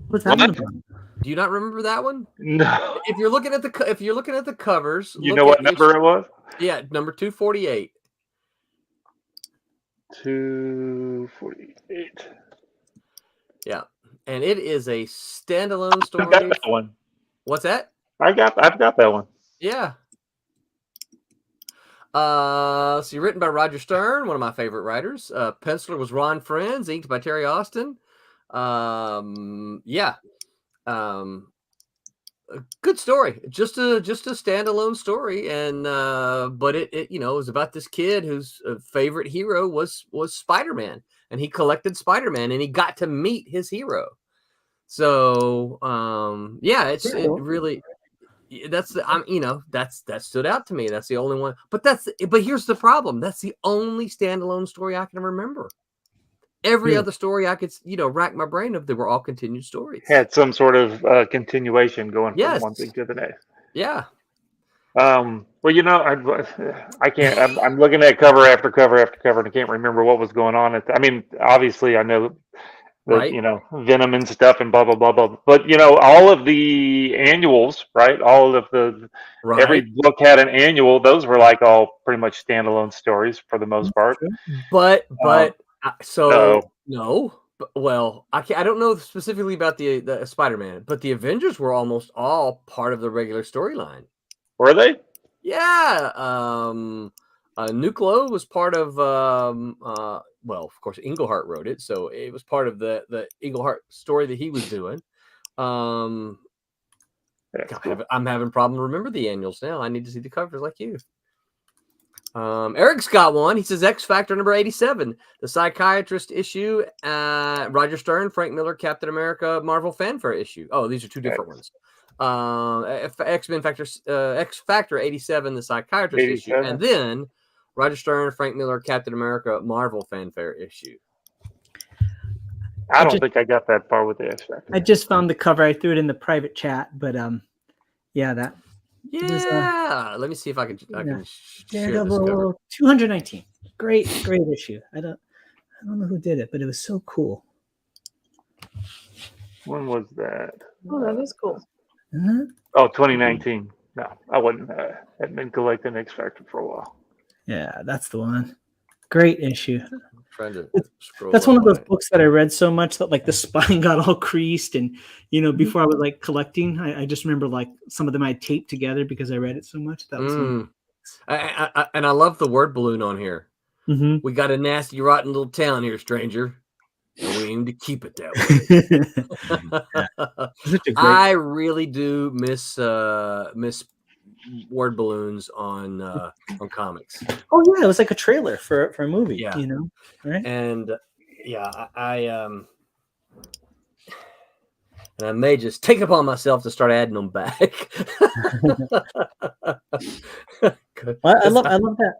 What's that about? Do you not remember that one? No. If you're looking at the covers, You know what number it was? Yeah, number 248. 248. Yeah, and it is a standalone story. I've got that one. What's that? I've got that one. Yeah. So you're written by Roger Stern, one of my favorite writers. Penciler was Ron Friends, inked by Terry Austin. Yeah. A good story. Just a standalone story, and but it was about this kid whose favorite hero was Spider-Man, and he collected Spider-Man, and he got to meet his hero. So yeah, it really. That stood out to me. That's the only one. But here's the problem. That's the only standalone story I can remember. Every other story I could, rack my brain of, they were all continued stories. Had some sort of continuation going from one thing to the next. Yeah. Well, I can't. I'm looking at cover after cover after cover, and I can't remember what was going on. I mean, obviously, I know. Right. Venom and stuff and blah, blah, blah, blah. But, all of the annuals, right? All of every book had an annual. Those were like all pretty much standalone stories for the most part. But no. Well, I don't know specifically about the Spider-Man, but the Avengers were almost all part of the regular storyline. Were they? Yeah. Nucleo was part of, well, of course, Englehart wrote it, so it was part of the Englehart story that he was doing. I'm having a problem remember the annuals now. I need to see the covers like you. Eric's got one. He says X Factor number 87, the psychiatrist issue. Roger Stern, Frank Miller, Captain America, Marvel Fanfare issue. Oh, these are two different ones. X-Men Factor, X Factor 87, the psychiatrist 87. issue, and then Roger Stern, Frank Miller, Captain America, Marvel Fanfare issue. I don't think I got that far with the X Factor. I just found the cover. I threw it in the private chat, but yeah, that. Yeah, let me see if I can share this cover. 219. Great issue. I don't know who did it, but it was so cool. When was that? Oh, that is cool. Uh-huh. Oh, 2019. No, I wasn't. Hadn't been collecting X Factor for a while. Yeah, that's the one. Great issue. That's one of those books that I read so much that like the spine got all creased, and before I was like collecting, I just remember like some of them I taped together because I read it so much. That was and I love the word balloon on here. Mm-hmm. We got a nasty, rotten little town here, stranger. And we aim to keep it that way. I really do miss word balloons on comics. Oh yeah, it was like a trailer for a movie. Yeah, right? And and I may just take it upon myself to start adding them back. I love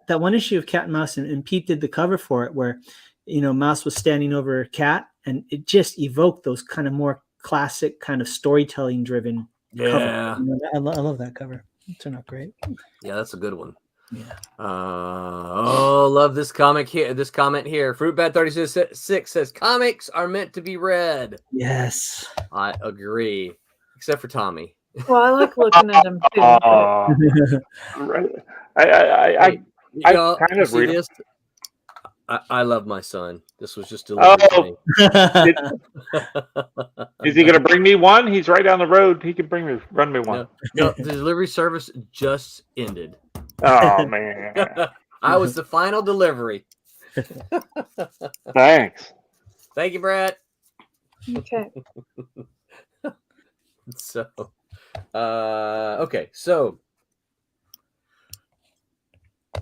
that one issue of Cat and Mouse, and Pete did the cover for it where Mouse was standing over Cat, and it just evoked those kind of more classic kind of storytelling driven cover. I love that cover. It turned out great. Yeah, that's a good one. Yeah. Love this comic here. This comment here. Fruitbat36 says comics are meant to be read. Yes. I agree. Except for Tommy. Well, I like looking at them too. Right. I kind of see this. I love my son. This was just delivered to me. Is he going to bring me one? He's right down the road. He can run me one. No, the delivery service just ended. Oh, man. I was the final delivery. Thanks. Thank you, Brad. Okay. So, okay. So,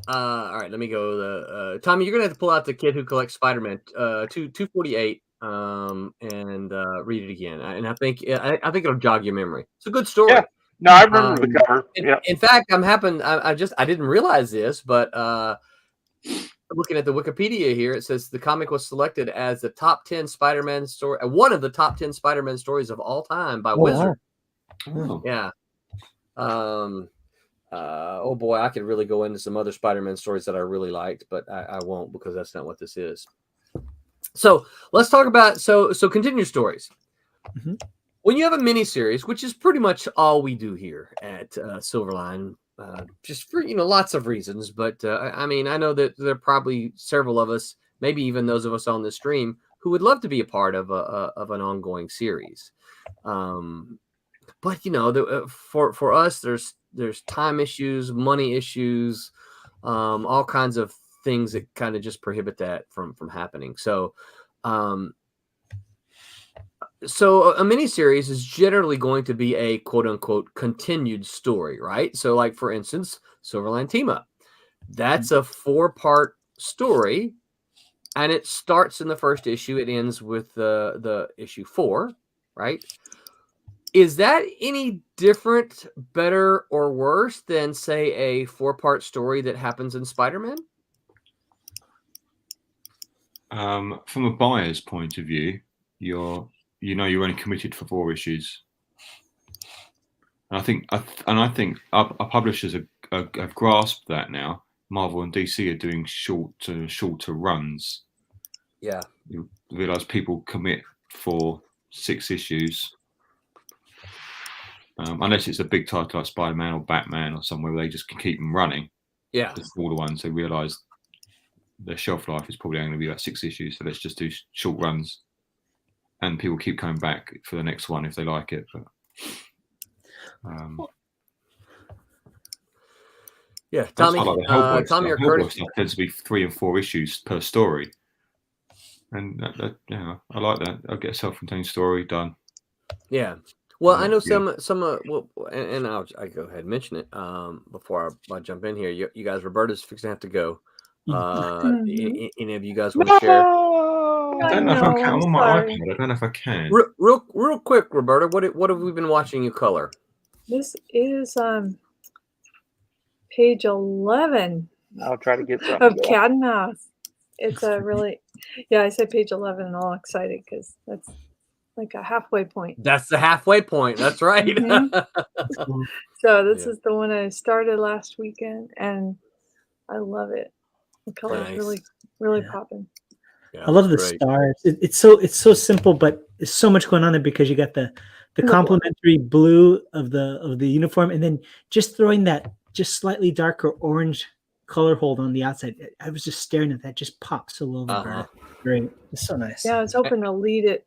all right, let me go. Tommy, you're gonna have to pull out the kid who collects Spider-Man 248 and read it again. And I think it'll jog your memory. It's a good story. Yeah. No, I remember the cover. In fact, I didn't realize this, but looking at the Wikipedia here, it says the comic was selected as the top 10 Spider-Man story, one of the top 10 Spider-Man stories of all time by Wizard. Wow. Yeah. Oh boy, I could really go into some other Spider-Man stories that I really liked, but I won't because that's not what this is. So let's talk about so continue stories. Mm-hmm. when you have a miniseries, which is pretty much all we do here at Silverline, just for lots of reasons, but I mean, I know that there are probably several of us, maybe even those of us on the stream, who would love to be a part of an ongoing series. But for us, there's time issues, money issues, all kinds of things that kind of just prohibit that from happening. So a miniseries is generally going to be a quote unquote continued story, right? So, like for instance, Silverline Team Up, that's a 4-part story, and it starts in the first issue. It ends with the issue 4, right? Is that any different, better, or worse than, say, a 4-part story that happens in Spider-Man? From a buyer's point of view, you're only committed for 4 issues. And I think our publishers have grasped that now. Marvel and DC are doing shorter runs. Yeah, you realize people commit for 6 issues. Unless it's a big title like Spider-Man or Batman or somewhere where they just can keep them running. Yeah. The smaller ones, they realise their shelf life is probably only going to be about 6 issues, so let's just do short runs. And people keep coming back for the next one if they like it. But, yeah, Tommy, like the Tommy or Hellboy Curtis? stuff tends to be 3 and 4 issues per story. And I like that. I'll get a self-contained story done. Yeah. Well, I know Yeah. some and I'll go ahead and mention it before I jump in here. You guys, Roberta's fixing to have to go. Any of you guys want to share? I don't know if I can. I'm on my sorry. iPad. I don't know if I can. Real quick, Roberta, what have we been watching you color? This is page 11 I'll try to get of something. Cat and Mouse. It's a really, yeah, I said page 11 and all excited because that's like a halfway point. That's the halfway point. That's right. So this is the one I started last weekend, and I love it. The color is really popping. Yeah, I love the stars. It's so simple, but there's so much going on there because you got the complementary blue of the uniform, and then just throwing that just slightly darker orange color hold on the outside. I was just staring at that. Just pops all over. Great. It's so nice. Yeah, I was hoping to lead it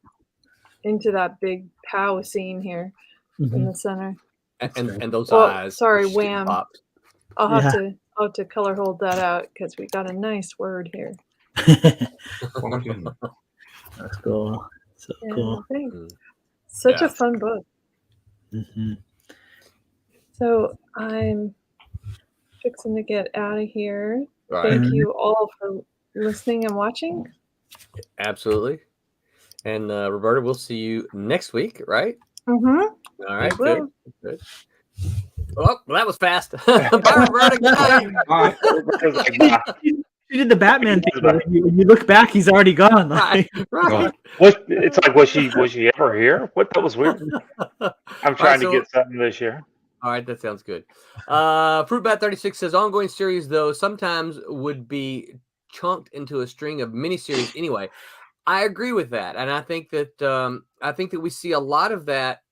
into that big pow scene here in the center. And those eyes. Sorry, wham. Popped. I'll have to color hold that out because we got a nice word here. That's cool. So cool. Such a fun book. So I'm fixing to get out of here. Thank you all for listening and watching. Absolutely. And Roberta, we'll see you next week, right? All right, good. Oh, well, that was fast. Bye, Roberta. You did the Batman thing. When you look back, he's already gone. Right. It's like, was she ever here? That was weird. I'm trying to get something this year. All right, that sounds good. Fruitbat36 says ongoing series though sometimes would be chunked into a string of miniseries anyway. I agree with that, and I think that we see a lot of that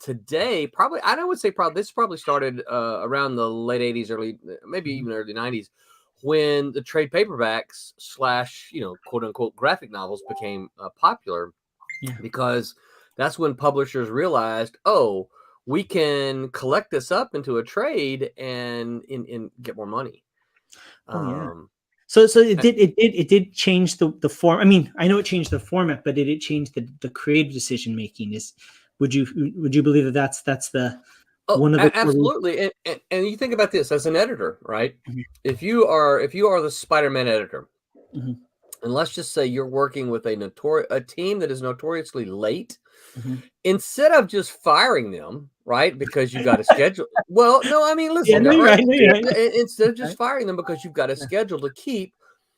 today. Probably, I would say this probably started around the late '80s, maybe even early '90s, when the trade paperbacks / quote unquote graphic novels became popular, because that's when publishers realized, oh, we can collect this up into a trade and get more money. So it did change the form. I mean, I know it changed the format, but did it change the creative decision making? Would you believe that's the one of the absolutely? And you think about this as an editor, right? If you are the Spider-Man editor, and let's just say you're working with a team that is notoriously late, instead of just firing them, right? Because you got a schedule. Well, no, I mean, listen, instead of just firing them because you've got a schedule to keep,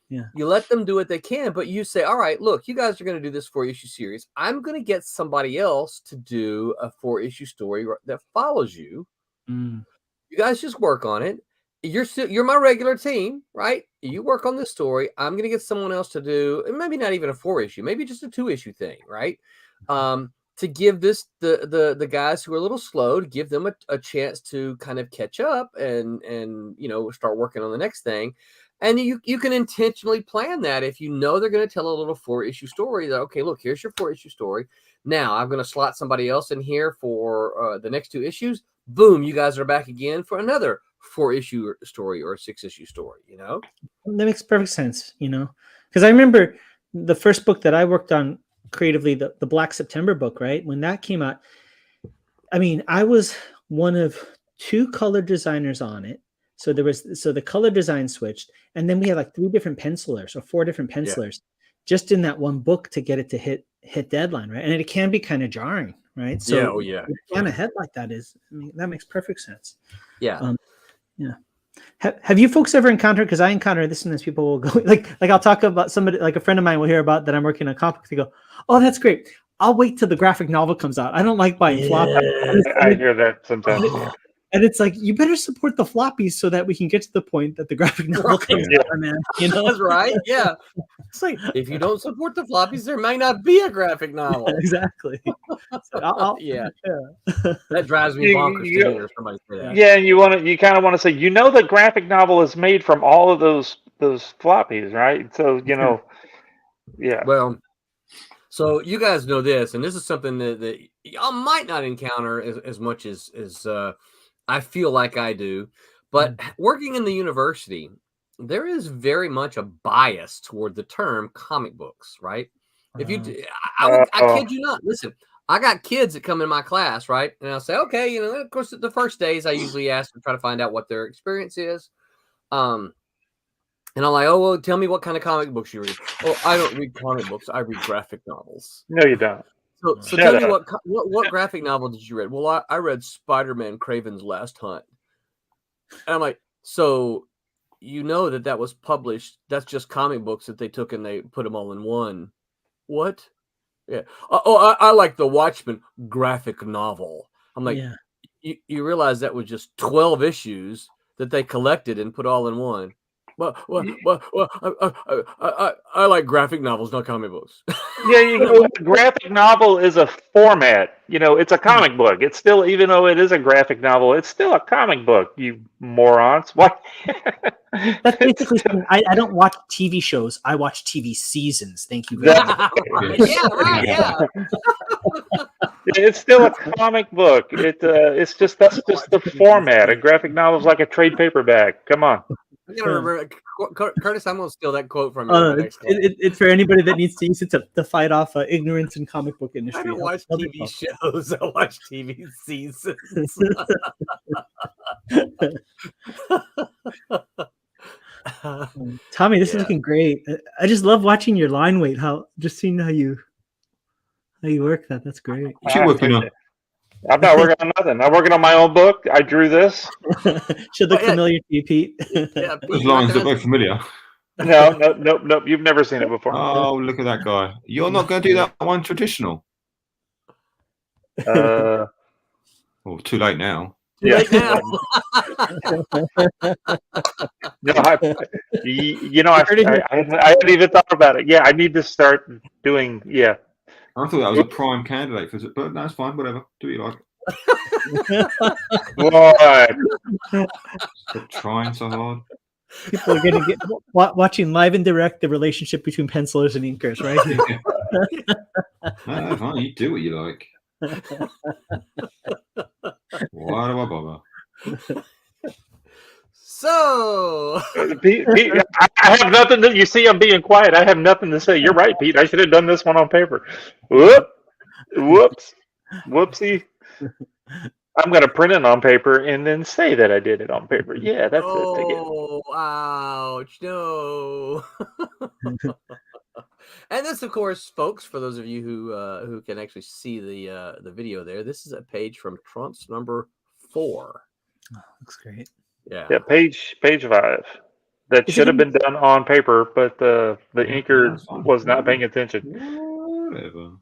you let them do what they can, but you say, all right, look, you guys are going to do this 4-issue series. I'm going to get somebody else to do a 4-issue story that follows you. You guys just work on it. You're my regular team, right? You work on this story. I'm going to get someone else to do, maybe not even a 4-issue, maybe just a 2-issue thing, right? to give the guys who are a little slow, to give them a chance to kind of catch up and start working on the next thing. And you can intentionally plan that if you know they're going to tell a little 4-issue story. That, okay, look, here's your 4-issue story. Now I'm going to slot somebody else in here for the next 2 issues. Boom, you guys are back again for another 4-issue story or a 6-issue story. That makes perfect sense. Because I remember the first book that I worked on creatively, the Black September book, right? When that came out, I mean, I was one of 2 color designers on it. So the color design switched, and then we had like 3 different pencilers or 4 different pencilers just in that one book to get it to hit deadline, right? And it can be kind of jarring, right? So plan ahead like that that makes perfect sense. Yeah. Have you folks ever encountered, because I encounter this, and people will go like I'll talk about somebody, like a friend of mine will hear about that I'm working on comics. They go, "Oh, that's great. I'll wait till the graphic novel comes out. I don't like buying floppy." I hear that sometimes. And it's like, you better support the floppies so that we can get to the point that the graphic novel comes out, man. That's right. Yeah. It's like, if you don't support the floppies, there might not be a graphic novel. Exactly. So that drives me bonkers to hear somebody say that. Yeah, and you kind of want to say, the graphic novel is made from all of those floppies, right? So yeah. Well, so you guys know this, and this is something that y'all might not encounter as much as I feel like I do, but working in the university, there is very much a bias toward the term comic books, right? If you, I kid you not. Listen, I got kids that come in my class, right? And I'll say, okay, of course, the first days I usually ask to try to find out what their experience is. And I'm like, oh, well, tell me what kind of comic books you read. Oh, I don't read comic books. I read graphic novels. No, you don't. So tell me what graphic novel did you read? Well, I read Spider-Man Craven's Last Hunt. And I'm like, so that was published. That's just comic books that they took and they put them all in one. What? Yeah. I like the Watchmen graphic novel. I'm like, you realize that was just 12 issues that they collected and put all in one. Well, I like graphic novels, not comic books. Yeah, graphic novel is a format. It's a comic book. It's still, even though it is a graphic novel, it's still a comic book. You morons! What? That's basically saying I don't watch TV shows. I watch TV seasons. Thank you very much. Yeah. It's still a comic book. That's just the format. A graphic novel is like a trade paperback. Come on. I'm gonna remember, Curtis. I'm gonna steal that quote from you. It's for anybody that needs to use it to fight off ignorance in comic book industry. I don't watch TV shows. I watch TV seasons. Tommy, this is looking great. I just love watching your line weight. Seeing how you work that. That's great. What you working on? I'm not working on nothing. I'm working on my own book. I drew this. Should look familiar to you, Pete. Yeah, Pete, those lines look very familiar. No. You've never seen it before. Oh, look at that guy. You're not going to do that one traditional. Oh, too late now. Yeah. Right now. I hadn't even thought about it. Yeah, I need to start doing. Yeah. I thought that was a prime candidate for it, but that's fine. Whatever. Do what you like. What? Stop trying so hard. People are going to get watching live and direct the relationship between pencilers and inkers, right? No, fine. You do what you like. Why do I bother? So, Pete, I have nothing to. You see, I'm being quiet. I have nothing to say. You're right, Pete. I should have done this one on paper. Whoops, whoopsie. I'm going to print it on paper and then say that I did it on paper. Yeah, that's it. Oh, ouch, no. And this, of course, folks, for those of you who can actually see the video there, this is a page from Trunks number 4. Oh, looks great. Yeah, page 5. That should have been done on paper, but the inker was not paying attention. Whatever.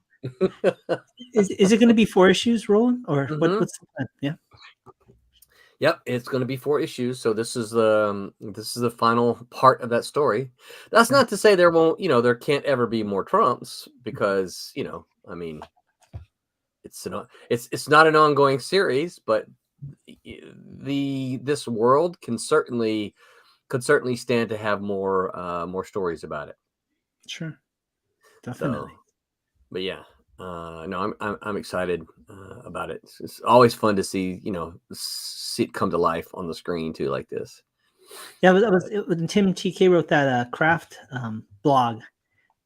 Is it going to be 4 issues, Roland, or what's the plan? Yeah. Yep, it's going to be 4 issues. So this is the final part of that story. That's not to say there can't ever be more Trumps, because I mean, it's not an ongoing series, but this world could certainly stand to have more stories about it. Sure, definitely. So, but yeah, no, I'm excited about it. It's always fun to see it come to life on the screen too, like this. Yeah, when Tim TK wrote that craft blog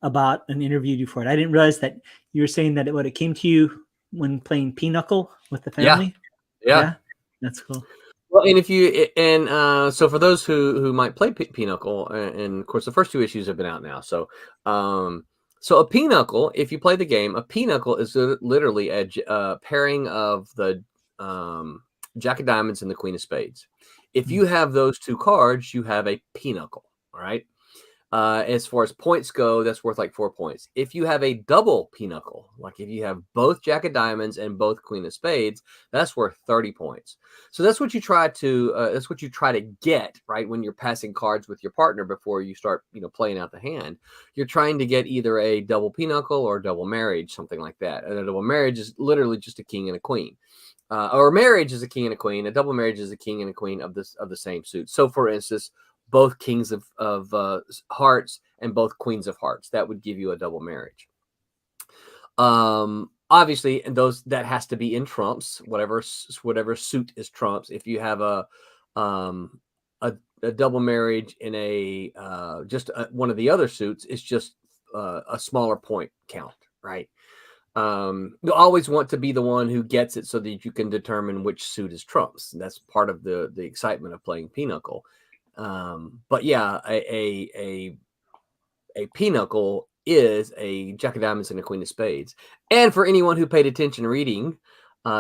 about an interview for it. I didn't realize that you were saying that it came to you when playing Pinochle with the family. Yeah, that's cool. Well, and so for those who might play Pinochle, and of course the first 2 issues have been out now. So so a Pinochle, if you play the game, a Pinochle is literally a pairing of the Jack of Diamonds and the Queen of Spades. If you have those 2 cards, you have a Pinochle. All right. As far as points go, that's worth like 4 points. If you have a double Pinochle, like if you have both Jack of Diamonds and both Queen of Spades, that's worth 30 points. So that's what you try to get right when you're passing cards with your partner before you start playing out the hand. You're trying to get either a double Pinochle or a double marriage, something like that. And a double marriage is literally just a king and a queen. Or marriage is a king and a queen. A double marriage is a king and a queen of the same suit. So for instance, both kings of hearts and both queens of hearts, that would give you a double marriage. Obviously, and that has to be in trumps, whatever suit is trumps. If you have a double marriage in one of the other suits, it's just a smaller point count, right? You always want to be the one who gets it so that you can determine which suit is trumps. And that's part of the excitement of playing Pinochle. But yeah, a Pinochle is a Jack of Diamonds and a Queen of Spades. And for anyone who paid attention reading,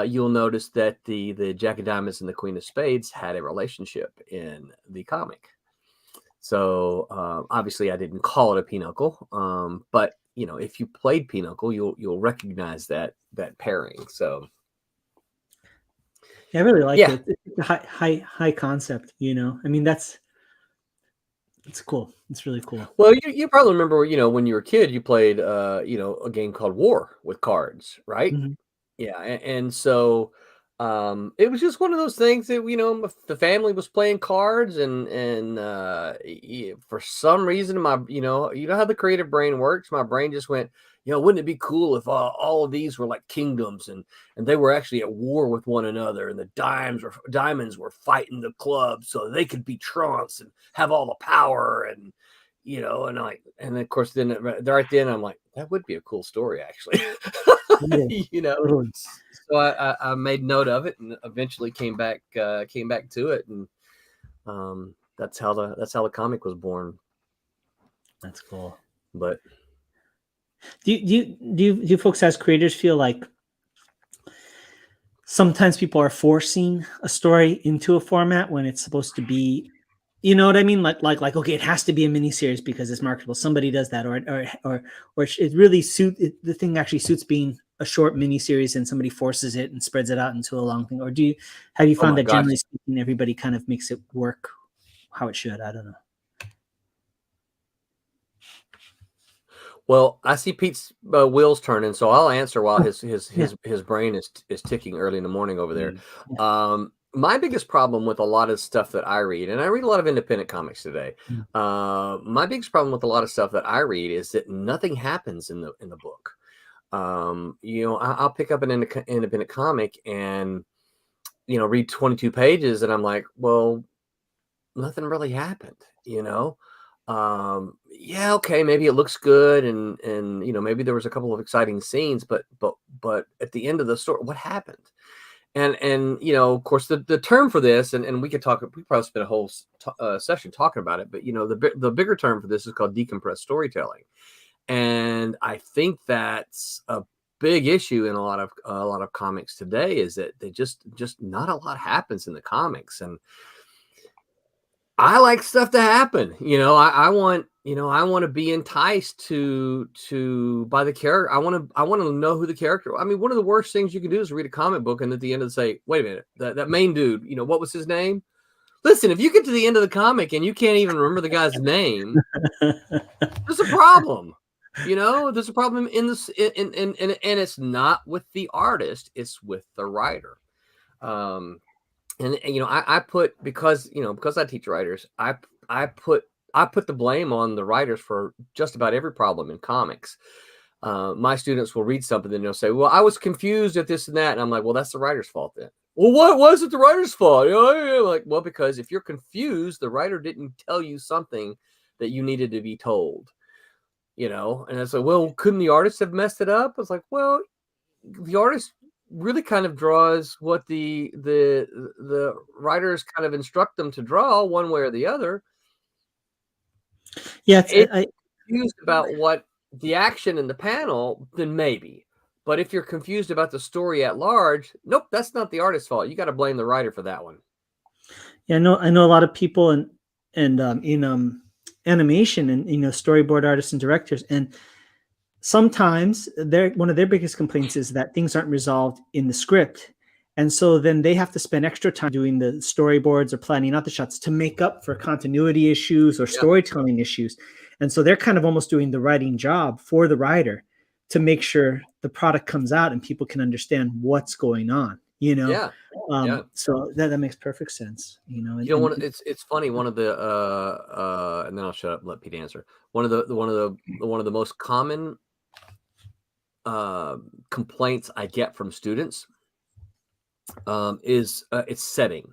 you'll notice that the Jack of Diamonds and the Queen of Spades had a relationship in the comic. So obviously I didn't call it a Pinochle, but if you played Pinochle, you'll recognize that pairing. So yeah, I really like it. It's a high concept. I mean it's cool. It's really cool. Well, you probably remember, when you were a kid, you played, a game called War with cards, right? Mm-hmm. Yeah, and so it was just one of those things that the family was playing cards, and for some reason, my how the creative brain works. My brain just went, wouldn't it be cool if all of these were like kingdoms and they were actually at war with one another, and the diamonds were fighting the clubs so they could be trumps and have all the power, and and of course then right then I'm like, that would be a cool story actually. So I made note of it and eventually came back to it, and that's how the comic was born. That's cool. But do you folks as creators feel like sometimes people are forcing a story into a format when it's supposed to be, you know what I mean? Like, okay, it has to be a miniseries because it's marketable. Somebody does that, or it really the thing actually suits being a short miniseries, and somebody forces it and spreads it out into a long thing. Or have you found that generally speaking, everybody kind of makes it work how it should? I don't know. Well, I see Pete's wheels turning, so I'll answer while his brain is ticking early in the morning over there. Yeah. My biggest problem with a lot of stuff that I read, and I read a lot of independent comics today. My biggest problem with a lot of stuff that I read is that nothing happens in the book. I'll pick up an independent comic and read 22 pages, and I'm like, well, nothing really happened. Yeah, okay, maybe it looks good, and maybe there was a couple of exciting scenes, but at the end of the story, what happened? And of course the term for this, and we probably spent a whole session talking about it, but the bigger term for this is called decompress storytelling. And I think that's a big issue in a lot of comics today, is that they just not a lot happens in the comics. And I like stuff to happen. I want to be enticed by the character. I want to know who the character. I mean, one of the worst things you can do is read a comic book and at the end of say, wait a minute, that main dude, what was his name? Listen, if you get to the end of the comic and you can't even remember the guy's name, there's a problem. There's a problem in this, and it's not with the artist, it's with the writer. And I put, because I teach writers, I put the blame on the writers for just about every problem in comics. My students will read something and they'll say, well, I was confused at this and that. And I'm like, well, that's the writer's fault then. Well, what was it the writer's fault? Like, well, because if you're confused, the writer didn't tell you something that you needed to be told, and I said, well, couldn't the artist have messed it up? I was like, well, the artist really kind of draws what the writers kind of instruct them to draw, one way or the other. Yeah, it's confused about what the action in the panel, then maybe. But if you're confused about the story at large, nope, that's not the artist's fault. You got to blame the writer for that one. Yeah, I know a lot of people in animation and storyboard artists and directors, and sometimes one of their biggest complaints is that things aren't resolved in the script, and so then they have to spend extra time doing the storyboards or planning out the shots to make up for continuity issues or storytelling issues. And so they're kind of almost doing the writing job for the writer to make sure the product comes out and people can understand what's going on, So that makes perfect sense, It's funny. One of the and then I'll shut up and let Pete answer. One of the most common complaints I get from students is it's setting.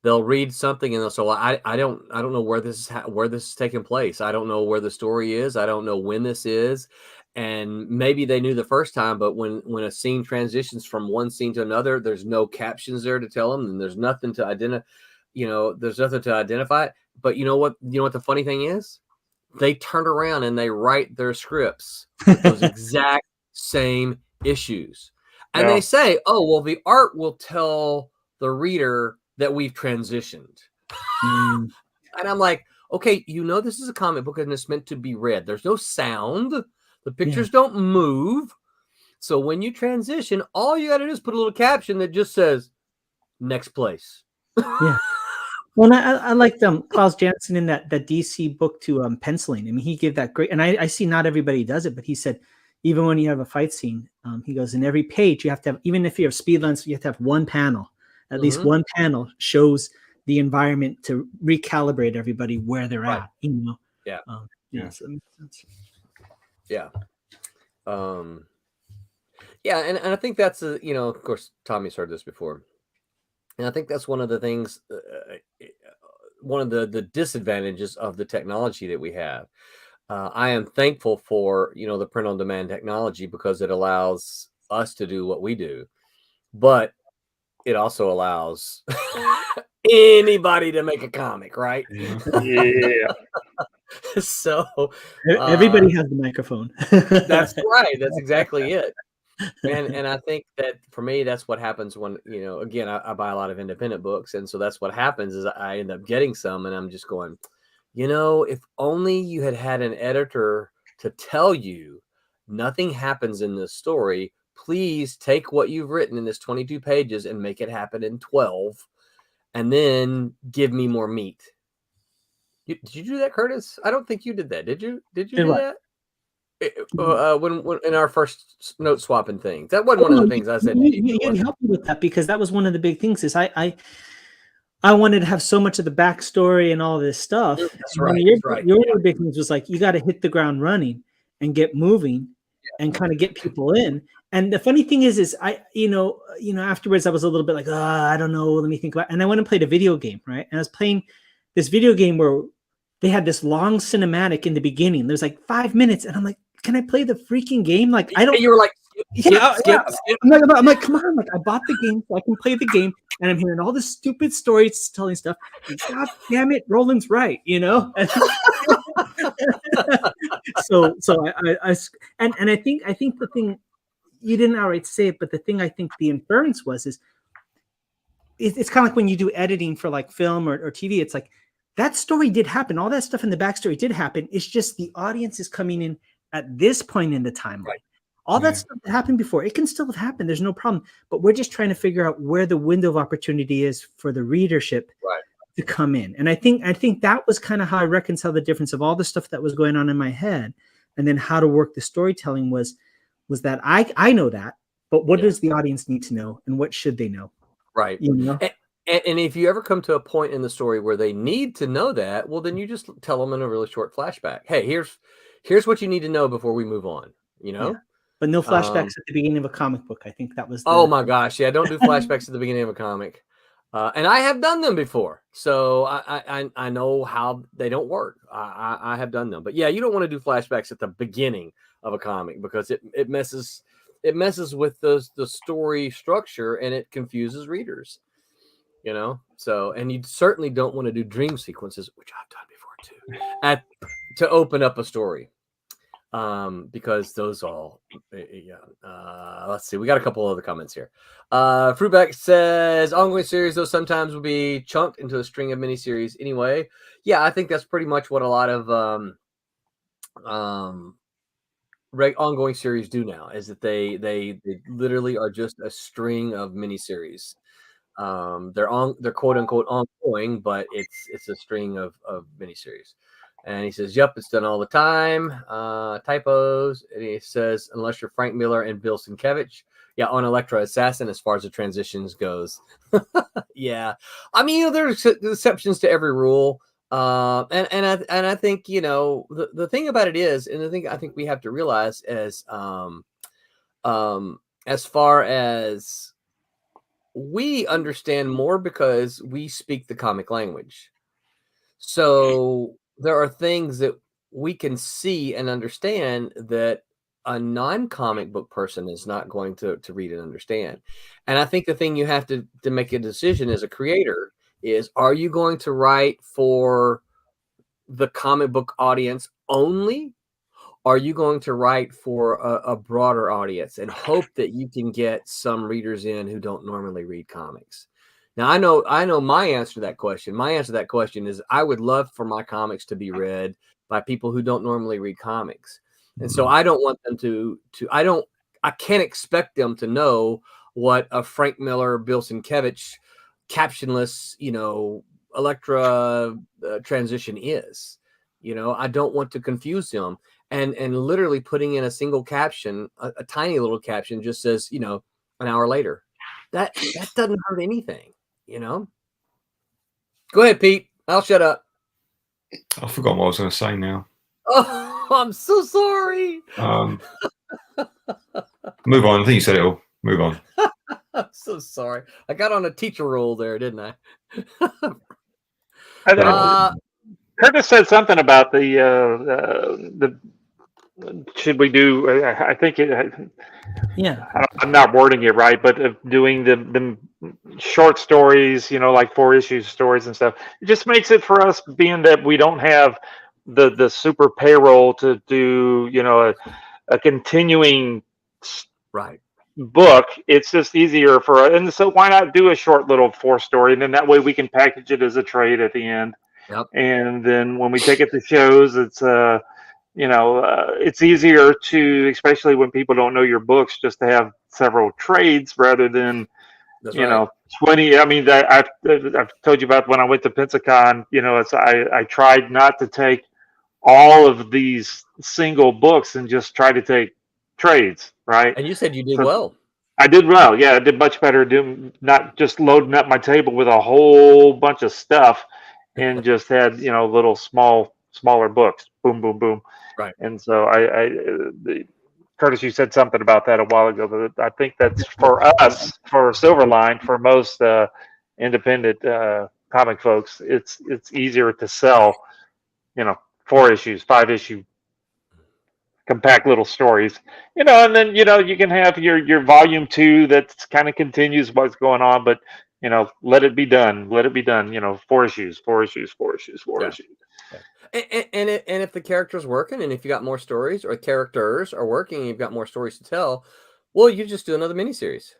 They'll read something and they'll say, well, I don't know where this is taking place. I don't know where the story is. I don't know when this is. And maybe they knew the first time, but when a scene transitions from one scene to another, there's no captions there to tell them, and there's nothing to identify. There's nothing to identify it. But you know what the funny thing is? They turn around and they write their scripts with those exact same issues. And they say, oh, well, the art will tell the reader that we've transitioned. And I'm like, okay, this is a comic book and it's meant to be read. There's no sound. The pictures don't move. So when you transition, all you got to do is put a little caption that just says, next place. Yeah. Well, I like Klaus Janson in that DC book to penciling. I mean, he gave that great, and I see not everybody does it, but he said, even when you have a fight scene, he goes, in every page, you have to have, even if you have speed lines, you have to have one panel. At least one panel shows the environment to recalibrate everybody where they're at. Yeah. So that makes sense. Yeah. And I think that's of course, Tommy's heard this before. And I think that's one of the things, one of the disadvantages of the technology that we have. I am thankful for, the print on demand technology because it allows us to do what we do. But it also allows anybody to make a comic, right? Yeah. So everybody has the microphone. That's right. That's exactly it. And I think that for me, that's what happens when, again, I buy a lot of independent books. And so that's what happens is I end up getting some and I'm just going, if only you had an editor to tell you nothing happens in this story. Please take what you've written in this 22 pages and make it happen in 12 and then give me more meat. Did you do that, Curtis? I don't think you did that. Did you do that? When in our first note swapping thing, that wasn't one of the things I said. You helped me with that because that was one of the big things. Is I wanted to have so much of the backstory and all this stuff. That's right. Your big things was like you got to hit the ground running and get moving and kind of get people in. And the funny thing is I afterwards I was a little bit like, I don't know, let me think about it. And I went and played a video game, right? And I was playing this video game where they had this long cinematic in the beginning. There's like 5 minutes, and I'm like, can I play the freaking game? Like, I don't. You were like, skip. I'm like, come on! Like, I bought the game so I can play the game, and I'm hearing all this stupid storytelling stuff. God damn it, Roland's right, So I think the thing you didn't outright say it, but the thing I think the inference is it's kind of like when you do editing for like film or TV. It's like that story did happen. All that stuff in the backstory did happen. It's just the audience is coming in at this point in the timeline. Right. All that stuff that happened before, it can still have happened. There's no problem. But we're just trying to figure out where the window of opportunity is for the readership to come in. And I think that was kind of how I reconcile the difference of all the stuff that was going on in my head and then how to work the storytelling was that I know that, but what does the audience need to know, and what should they know? Right. You know? And if you ever come to a point in the story where they need to know that, well, then you just tell them in a really short flashback. Hey, here's what you need to know before we move on. You know, but no flashbacks at the beginning of a comic book. I think that was. Oh my gosh, yeah, don't do flashbacks at the beginning of a comic. And I have done them before, so I know how they don't work. I have done them, but yeah, you don't want to do flashbacks at the beginning of a comic because it messes with the story structure and it confuses readers. You know, so and you certainly don't want to do dream sequences, which I've done before too, to open up a story, because those all let's see, we got a couple other comments here. Fruitback says ongoing series though sometimes will be chunked into a string of miniseries anyway. Yeah, I think that's pretty much what a lot of ongoing series do now, is that they literally are just a string of miniseries. They're quote unquote ongoing, but it's a string of miniseries. And he says, yep, it's done all the time. Typos. And he says, unless you're Frank Miller and Bill Sienkiewicz. Yeah, on Elektra Assassin, as far as the transitions goes. Yeah. I mean, there's exceptions to every rule. And I think, the thing about it is, and the thing I think we have to realize is, as far as we understand more because we speak the comic language. So there are things that we can see and understand that a non-comic book person is not going to read and understand. And I think the thing you have to make a decision as a creator is, are you going to write for the comic book audience only? Are you going to write for a broader audience and hope that you can get some readers in who don't normally read comics? Now, I know my answer to that question. My answer to that question is I would love for my comics to be read by people who don't normally read comics. And so I don't want them I can't expect them to know what a Frank Miller, Bill Sienkiewicz captionless, Elektra transition is. I don't want to confuse them. And literally putting in a single caption, a tiny little caption, just says, an hour later. That doesn't hurt anything, Go ahead, Pete. I'll shut up. I forgot what I was going to say now. Oh, I'm so sorry. Move on. I think you said it all. Move on. I'm so sorry. I got on a teacher role there, didn't I? Curtis said something about the should we do? I think I'm not wording it right, but doing the short stories, like 4-issue stories and stuff. It just makes it for us, being that we don't have the super payroll to do, a continuing book. It's just easier for us, and so why not do a short little 4-story, and then that way we can package it as a trade at the end. Yep. And then when we take it to shows, it's it's easier to, especially when people don't know your books, just to have several trades rather than 20. I mean, I've told you about when I went to Pensacon. I tried not to take all of these single books and just try to take trades, right? And you said you did well. I did well. Yeah, I did much better doing, not just loading up my table with a whole bunch of stuff and just had, little smaller books. Boom, boom, boom. Right. And so Curtis, you said something about that a while ago, but I think that's for us, for Silverline, for most independent comic folks, it's easier to sell, 4 issues, 5-issue compact little stories, and then you can have your volume 2 that kind of continues what's going on, but let it be done, 4 issues. And if the character's working, and if you got more stories, or characters are working, and you've got more stories to tell, well, you just do another miniseries.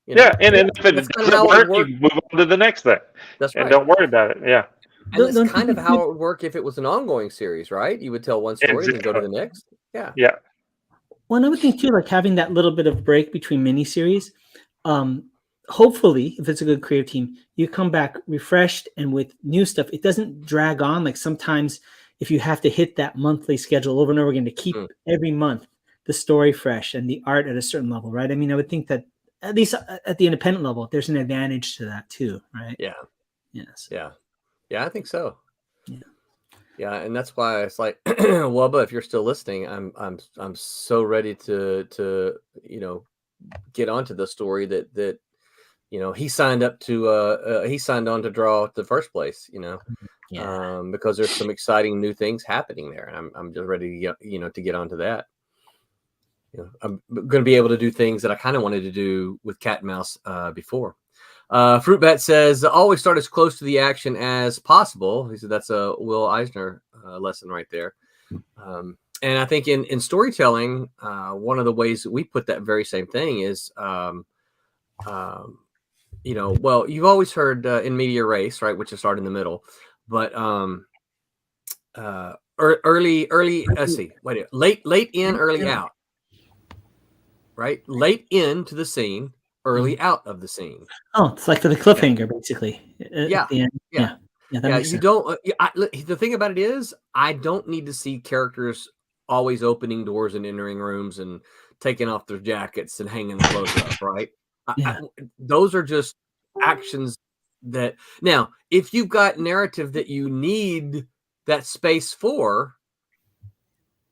And if it doesn't work, you move on to the next thing. That's right. And don't worry about it. Yeah. And that's kind of how it would work if it was an ongoing series, right? You would tell one story and then go to the next. Yeah. Yeah. Well, I would think too, like having that little bit of break between miniseries. Hopefully, if it's a good creative team, you come back refreshed and with new stuff. It doesn't drag on. Like sometimes, if you have to hit that monthly schedule over and over again to keep every month the story fresh and the art at a certain level, right? I mean, I would think that at least at the independent level, there's an advantage to that too, right? Yeah. Yes. Yeah. Yeah, I think so. Yeah. Yeah, and that's why it's like, Wubba, if you're still listening, I'm so ready to get onto the story that he signed on to draw the first place, because there's some exciting new things happening there, and I'm just ready to get onto that. I'm going to be able to do things that I kind of wanted to do with Cat and Mouse before. Fruitbat says, always start as close to the action as possible. He said that's a Will Eisner lesson right there. And I think in storytelling, one of the ways that we put that very same thing is, well, you've always heard in media race, right, which is start in the middle, but early, let's see, late in, early out. Right, late into the scene, early out of the scene. Oh, it's like the cliffhanger, basically. Yeah. At the end. Yeah. That makes sense. Don't. The thing about it is, I don't need to see characters always opening doors and entering rooms and taking off their jackets and hanging the clothes up. Right. Those are just actions that. Now, if you've got narrative that you need that space for,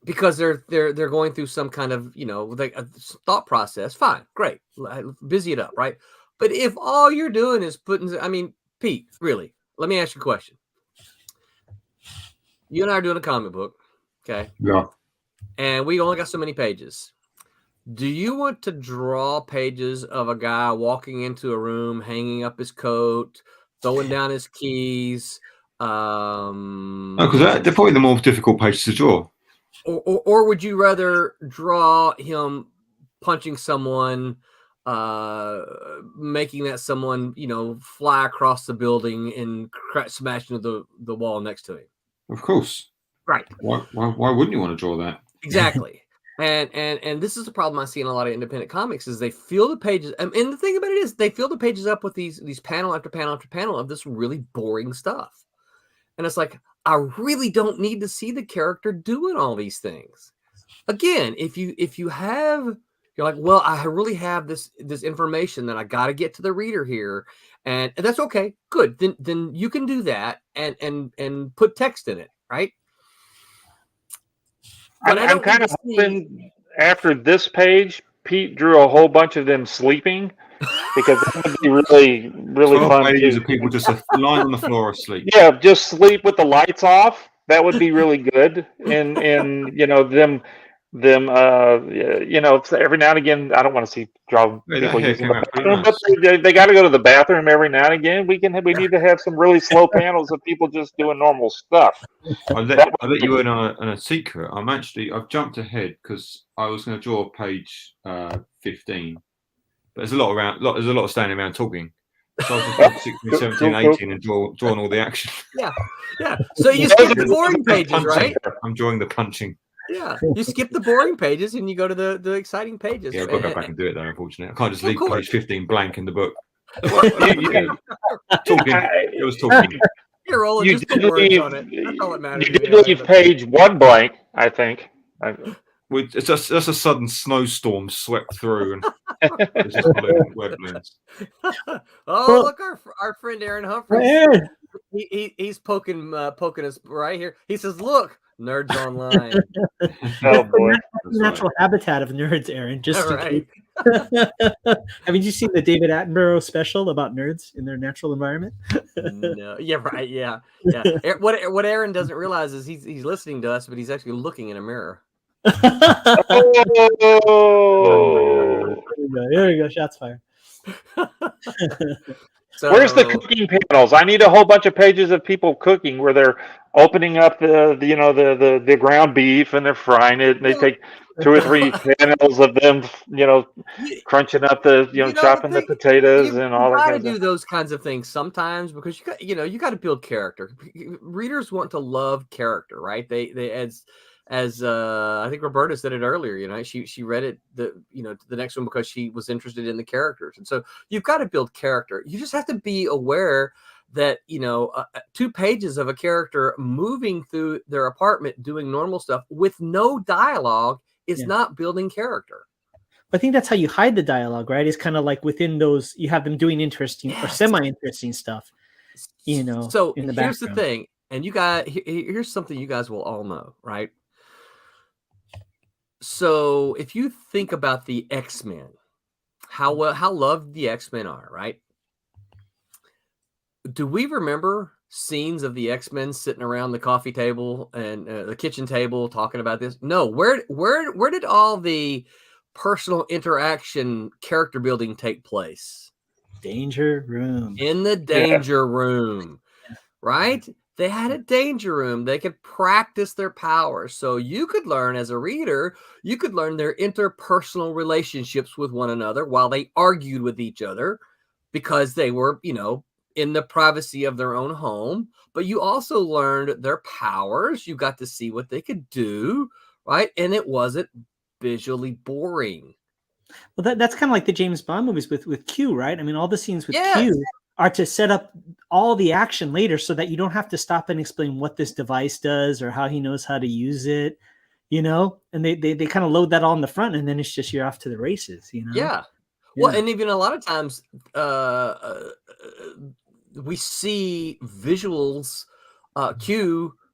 because they're going through some kind of a thought process, fine, great, busy it up, right? But if all you're doing is Pete, really, let me ask you a question. You and I are doing a comic book, okay? Yeah. And we only got so many pages. Do you want to draw pages of a guy walking into a room, hanging up his coat, throwing down his keys? No, because they're probably the more difficult pages to draw. Or would you rather draw him punching someone, making that someone, fly across the building and smash into the wall next to him? Of course. Right. Why wouldn't you want to draw that? Exactly. And this is the problem I see in a lot of independent comics is they fill the pages. And the thing about it is they fill the pages up with these panel after panel after panel of this really boring stuff. And it's like, I really don't need to see the character doing all these things. Again, if you have, you're like, well, I really have this information that I got to get to the reader here, and that's okay, good. Then you can do that and put text in it, right? But I'm kind of hoping after this page, Pete drew a whole bunch of them sleeping. Because that would be really, really fun. Pages of people just lying on the floor asleep. Yeah, just sleep with the lights off. That would be really good. And them every now and again. I don't want to see people using the bathroom, but they got to go to the bathroom every now and again. We need to have some really slow panels of people just doing normal stuff. I'll let you in on a secret. I've jumped ahead because I was going to draw page 15. There's a lot of standing around talking. So I was just 16, 17, 18 and drawing all the action. Yeah. So you skip the boring pages, right? I'm drawing the punching. Yeah. You skip the boring pages and you go to the exciting pages. Yeah, I've got to go back and do it though, unfortunately. I can't just leave page 15 blank in the book. It was talking. You're rolling just the words on it. That's all that matters. You did leave page 1 blank, I think. It's just a sudden snowstorm swept through, and it's just web balloons. Look, our friend Aaron Humphreys. He's poking us right here. He says, "Look, nerds online." Oh boy, natural habitat of nerds, Aaron. Just right. Haven't you seen the David Attenborough special about nerds in their natural environment? No. Yeah, right. Yeah. What Aaron doesn't realize is he's listening to us, but he's actually looking in a mirror. Oh. There we go. Shots fired. So, where's the cooking panels? I need a whole bunch of pages of people cooking where they're opening up the ground beef and they're frying it, and they take 2 or 3 panels of them, crunching up chopping the potatoes and all that. You got to do those kinds of things sometimes because you got to build character. Readers want to love character, right? They as I think Roberta said it earlier, she read it the next one because she was interested in the characters, and so you've got to build character. You just have to be aware that, 2 pages of a character moving through their apartment doing normal stuff with no dialogue is not building character. I think that's how you hide the dialogue, right? It's kind of like within those, you have them doing interesting or semi-interesting stuff, So in the here's the background. thing, and you guys, here's something you guys will all know, right? So if you think about the X-Men, how loved the X-Men are, right? Do we remember scenes of the X-Men sitting around the coffee table and the kitchen table talking about this? No. Where did all the personal interaction, character building take place? Danger room. In the danger room, right? They had a danger room. They could practice their powers. So you could learn as a reader, you could learn their interpersonal relationships with one another while they argued with each other because they were, in the privacy of their own home. But you also learned their powers. You got to see what they could do, right? And it wasn't visually boring. Well, that's kind of like the James Bond movies with Q, right? I mean, all the scenes with Yes. Q are to set up all the action later so that you don't have to stop and explain what this device does or how he knows how to use it, and they kind of load that all in the front, and then it's just you're off to the races, Yeah. Well, and even a lot of times we see visuals,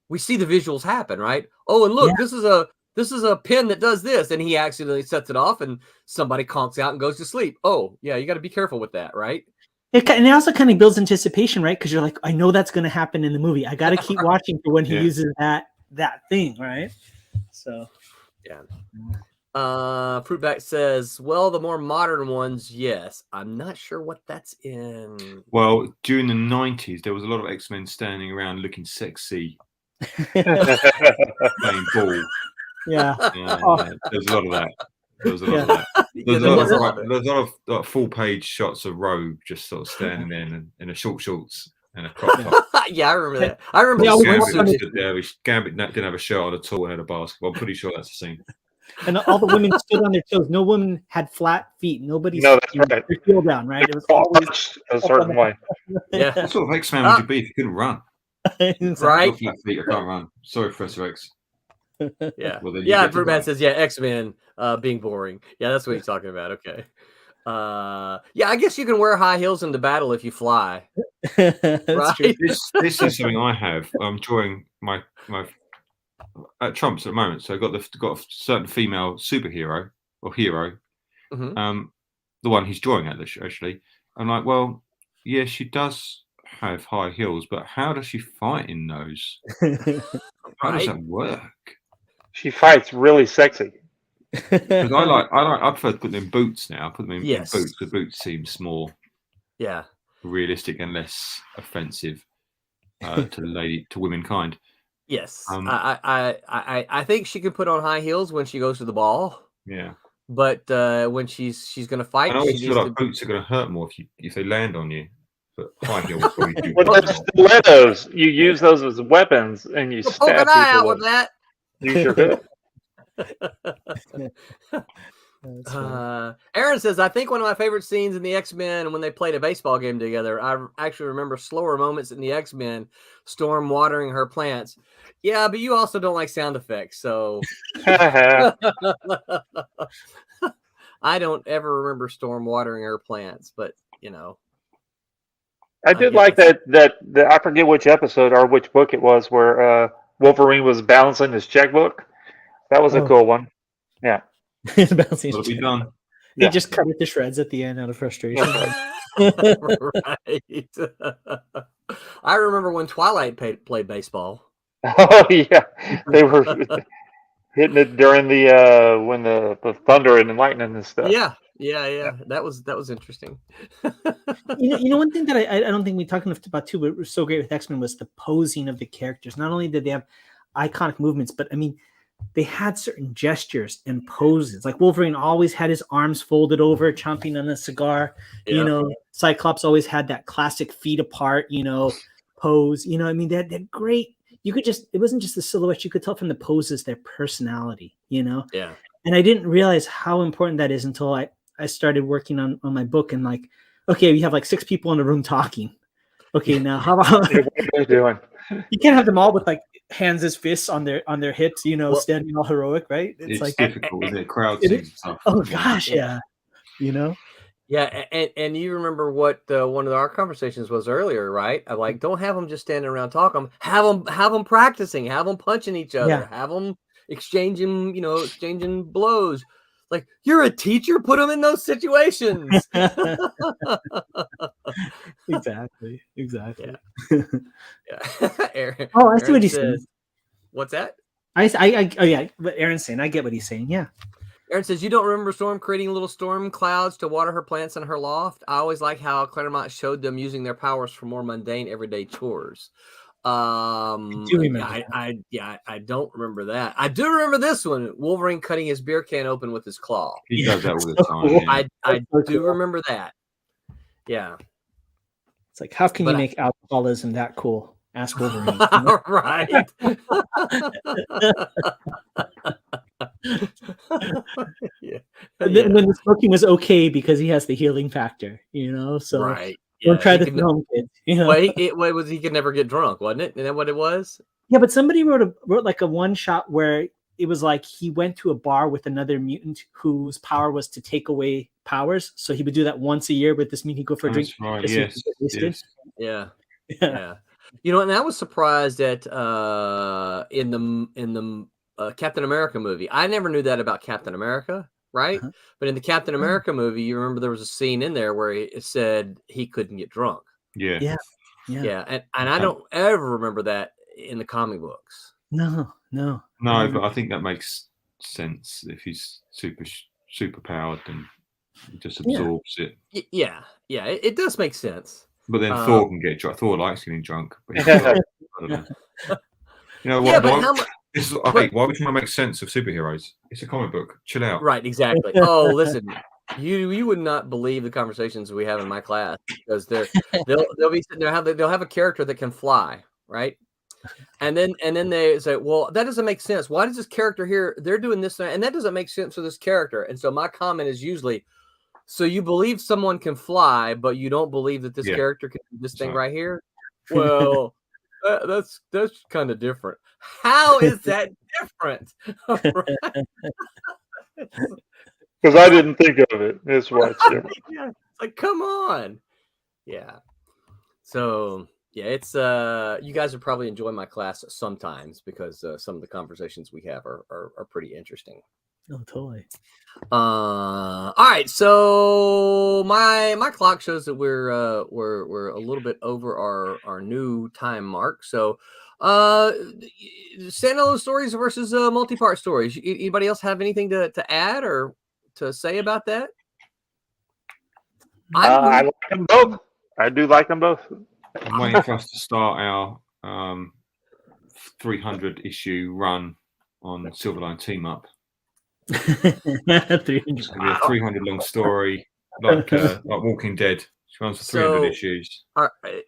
we see the visuals happen, right? Oh, and look, this is a pin that does this, and he accidentally sets it off, and somebody conks out and goes to sleep. Oh, yeah, you got to be careful with that, right? And it also kind of builds anticipation, right? Because you're like, I know that's going to happen in the movie. I got to keep watching for when he uses that thing, right? So, yeah. Fruitback says, well, the more modern ones, yes. I'm not sure what that's in. Well, during the 90s, there was a lot of X-Men standing around looking sexy, playing ball. Yeah. There's a lot of that. There's a lot of that. There's a lot of full-page shots of Rogue just sort of standing there in a short shorts and a crop top. Yeah, I remember that. I remember Gambit didn't have a shirt on at all and had a basketball. I'm pretty sure that's the scene. And all the women stood on their toes. No woman had flat feet. Nobody. No, that's right. Their heel down, right? It was always a certain way. Yeah. What sort of X-Man would you be if you couldn't run? Right? Flat feet, I can't run. Sorry, Professor X. Yeah. Well, Fruitman says, X-Men being boring. Yeah, that's what he's talking about. Okay. I guess you can wear high heels into battle if you fly. Right? This is something I have. I'm drawing my Trumps at the moment. So I've got a certain female superhero or hero. Mm-hmm. The one he's drawing at actually. I'm like, well, yeah, she does have high heels, but how does she fight in those? How does that work? She fights really sexy. Because I prefer to put them in boots now. I put them in boots. The boots seems more realistic and less offensive to womankind. Yes. I think she can put on high heels when she goes to the ball. Yeah. But when she's going to fight, I always feel like boots are going to hurt more if they land on you. But high heels probably do. Well, that's stilettos. You use those as weapons, and you stab poke an eye out with that. that. You sure do. Aaron says, I think one of my favorite scenes in the X-Men when they played a baseball game together. I actually remember slower moments in the X-Men, Storm watering her plants. Yeah, but you also don't like sound effects, so I don't ever remember Storm watering her plants, but I did like that I forget which episode or which book it was where Wolverine was balancing his checkbook. That was a cool one. Yeah. Balancing What'll be done? He just cut it to shreds at the end out of frustration. Right. I remember when Twilight played baseball. Oh yeah, they were hitting it during the when the thunder and the lightning and stuff. Yeah. That was interesting. One thing that I don't think we talked enough about too, but was so great with X-Men was the posing of the characters. Not only did they have iconic movements, but I mean, they had certain gestures and poses. Like Wolverine always had his arms folded over, chomping on a cigar. Yeah. Cyclops always had that classic feet apart, pose. I mean, that great. You could it wasn't just the silhouette. You could tell from the poses their personality. Yeah. And I didn't realize how important that is until I started working on my book and like, okay, we have like 6 people in the room talking. Okay, now how about What are you doing? you can't have them all with like hands as fists on their hips, Well- standing all heroic, right? It's difficult, isn't it? Crowd It scenes is- and stuff. Oh gosh, Yeah. yeah. Yeah, and you remember what one of our conversations was earlier, right? Of like, don't have them just standing around talking. Have them practicing. Have them punching each other. Yeah. Have them exchanging blows. Like, you're a teacher. Put them in those situations. Exactly. Yeah. Aaron, Oh, I see Aaron what he's says- saying. What's that? Oh yeah, what Aaron's saying. I get what he's saying. Yeah. Aaron says, you don't remember Storm creating little storm clouds to water her plants in her loft? I always like how Claremont showed them using their powers for more mundane everyday chores. I do remember I don't remember that. I do remember this one. Wolverine cutting his beer can open with his claw. He does that all the so time. cool. Yeah. I so do cool. remember that. Yeah. It's like, how can But you I- make alcoholism that cool? Ask Wolverine. Right. Yeah. And then the smoking was okay because he has the healing factor, So Right. don't try he this could at home, kids. Well, he could never get drunk, wasn't it? Isn't that what it was? Yeah, but somebody wrote like a one shot where it was like he went to a bar with another mutant whose power was to take away powers. So he would do that once a year with this mutant. He'd go for a drink. That's right. just so he Yes. could get wasted. Yes. Yeah. Yeah. Yeah. And I was surprised at in the Captain America movie. I never knew that about Captain America, right? Uh-huh. But in the Captain America movie, you remember there was a scene in there where it said he couldn't get drunk. Yeah. Yeah. Yeah, and I don't ever remember that in the comic books. No. No, but I think that makes sense if he's super powered and he just absorbs it. Yeah, it does make sense. But then Thor can get drunk. Thor likes getting drunk. But I don't know. You know what? Yeah, but how much? Why would you want to make sense of superheroes? It's a comic book. Chill out. Right, exactly. Oh, listen, you would not believe the conversations we have in my class because they'll be sitting there, they'll have a character that can fly, right? And then they say, well, that doesn't make sense. Why does this character here? They're doing this and that doesn't make sense for this character. And so my comment is usually, so you believe someone can fly, but you don't believe that this character can do this thing right here? Well, that's kind of different. How is that different? Because I didn't think of it. That's why it's different. Yeah, it's like, come on. Yeah. So yeah, it's you guys are probably enjoying my class sometimes because some of the conversations we have are pretty interesting. Oh, totally. All right, so my clock shows that we're a little bit over our new time mark. So standalone stories versus multi-part stories. Anybody else have anything to add or to say about that? I like them both. I do like them both. I'm waiting for us to start our 300 issue run on Silverline Team Up. 300. It's going to be a 300 long story, like Walking Dead. She runs for 300 issues.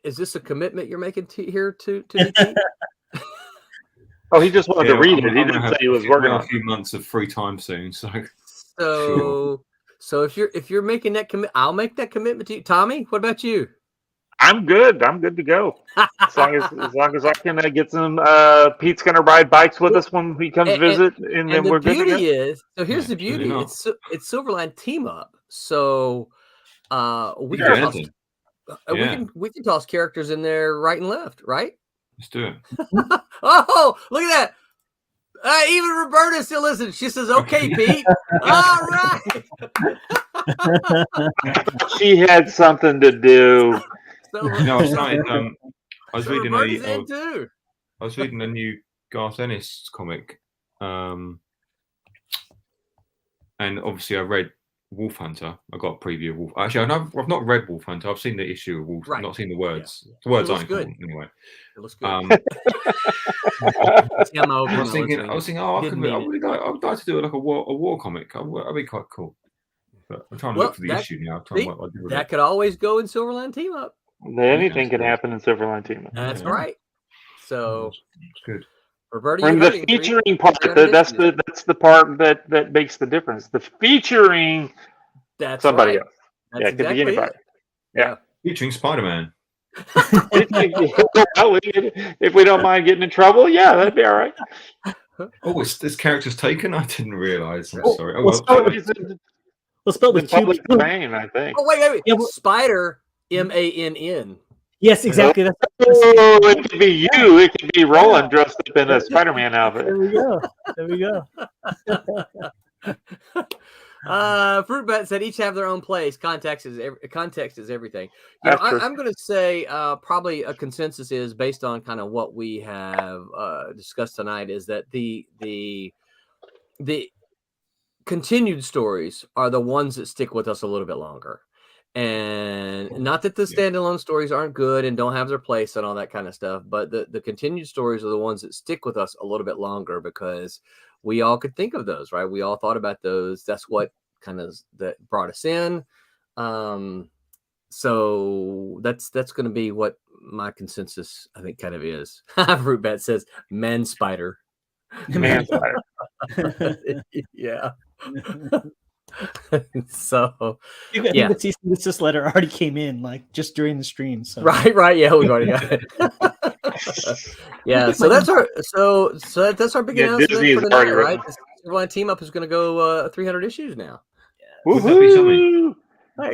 Is this a commitment you're making here to me? Oh, he just wanted to read it. He didn't say he was working on a few months of free time soon. So if you're making that commit, I'll make that commitment to you. Tommy, what about you? I'm good. I'm good to go. As long as I can get some. Pete's gonna ride bikes with us when he comes visit, and then we're good to go. Here's the beauty. It's Silverline Team Up. So we can toss characters in there right and left, right? Let's do it. Oh, look at that. Even Roberta still listens. She says, "Okay, Pete." All right. She had something to do. No, I was reading I was reading a new Garth Ennis comic, and obviously I read Wolf Hunter. I got a preview of Wolf. Actually, I've not read Wolf Hunter. I've seen the issue of Wolf. I've not seen the words. Yeah. The words aren't good anyway. It looks good. I was thinking, I would like to do like a war comic. That'd be quite cool. But I'm trying to look for the issue now. That could always go in Silverline Team Up. Anything can happen in Silverline Team Up. That's right. So it's good. Roberta, and the featuring part, that's the part that makes the difference. The featuring, that's somebody right. else. It could be anybody. Yeah. Featuring Spider-Man. If we don't mind getting in trouble, yeah, that'd be all right. Oh, this character's taken? I didn't realise. I'm sorry. Oh, We'll well, spell it with two. Public domain, I think. Oh, wait. Yeah, Spider, MANN. Yes, exactly. That's Oh, it could be you. It could be Roland dressed up in a Spider-Man outfit. there we go. There we go. Fruitbat said each have their own place. Context is everything. You know, I'm going to say probably a consensus is based on kind of what we have discussed tonight is that the continued stories are the ones that stick with us a little bit longer. And not that the standalone stories aren't good and don't have their place and all that kind of stuff, but the continued stories are the ones that stick with us a little bit longer because we all could think of those, right? We all thought about those. That's what kind of that brought us in. So that's going to be what my consensus, I think, kind of is. Fruitbat says man spider. Man spider. Yeah. So I think the cease and desist letter already came in like just during the stream. So right, yeah, we've already got it. Yeah, so that's our that's our big announcement for the night, right? Everyone Team Up is going to go 300 issues now. Would that be something? All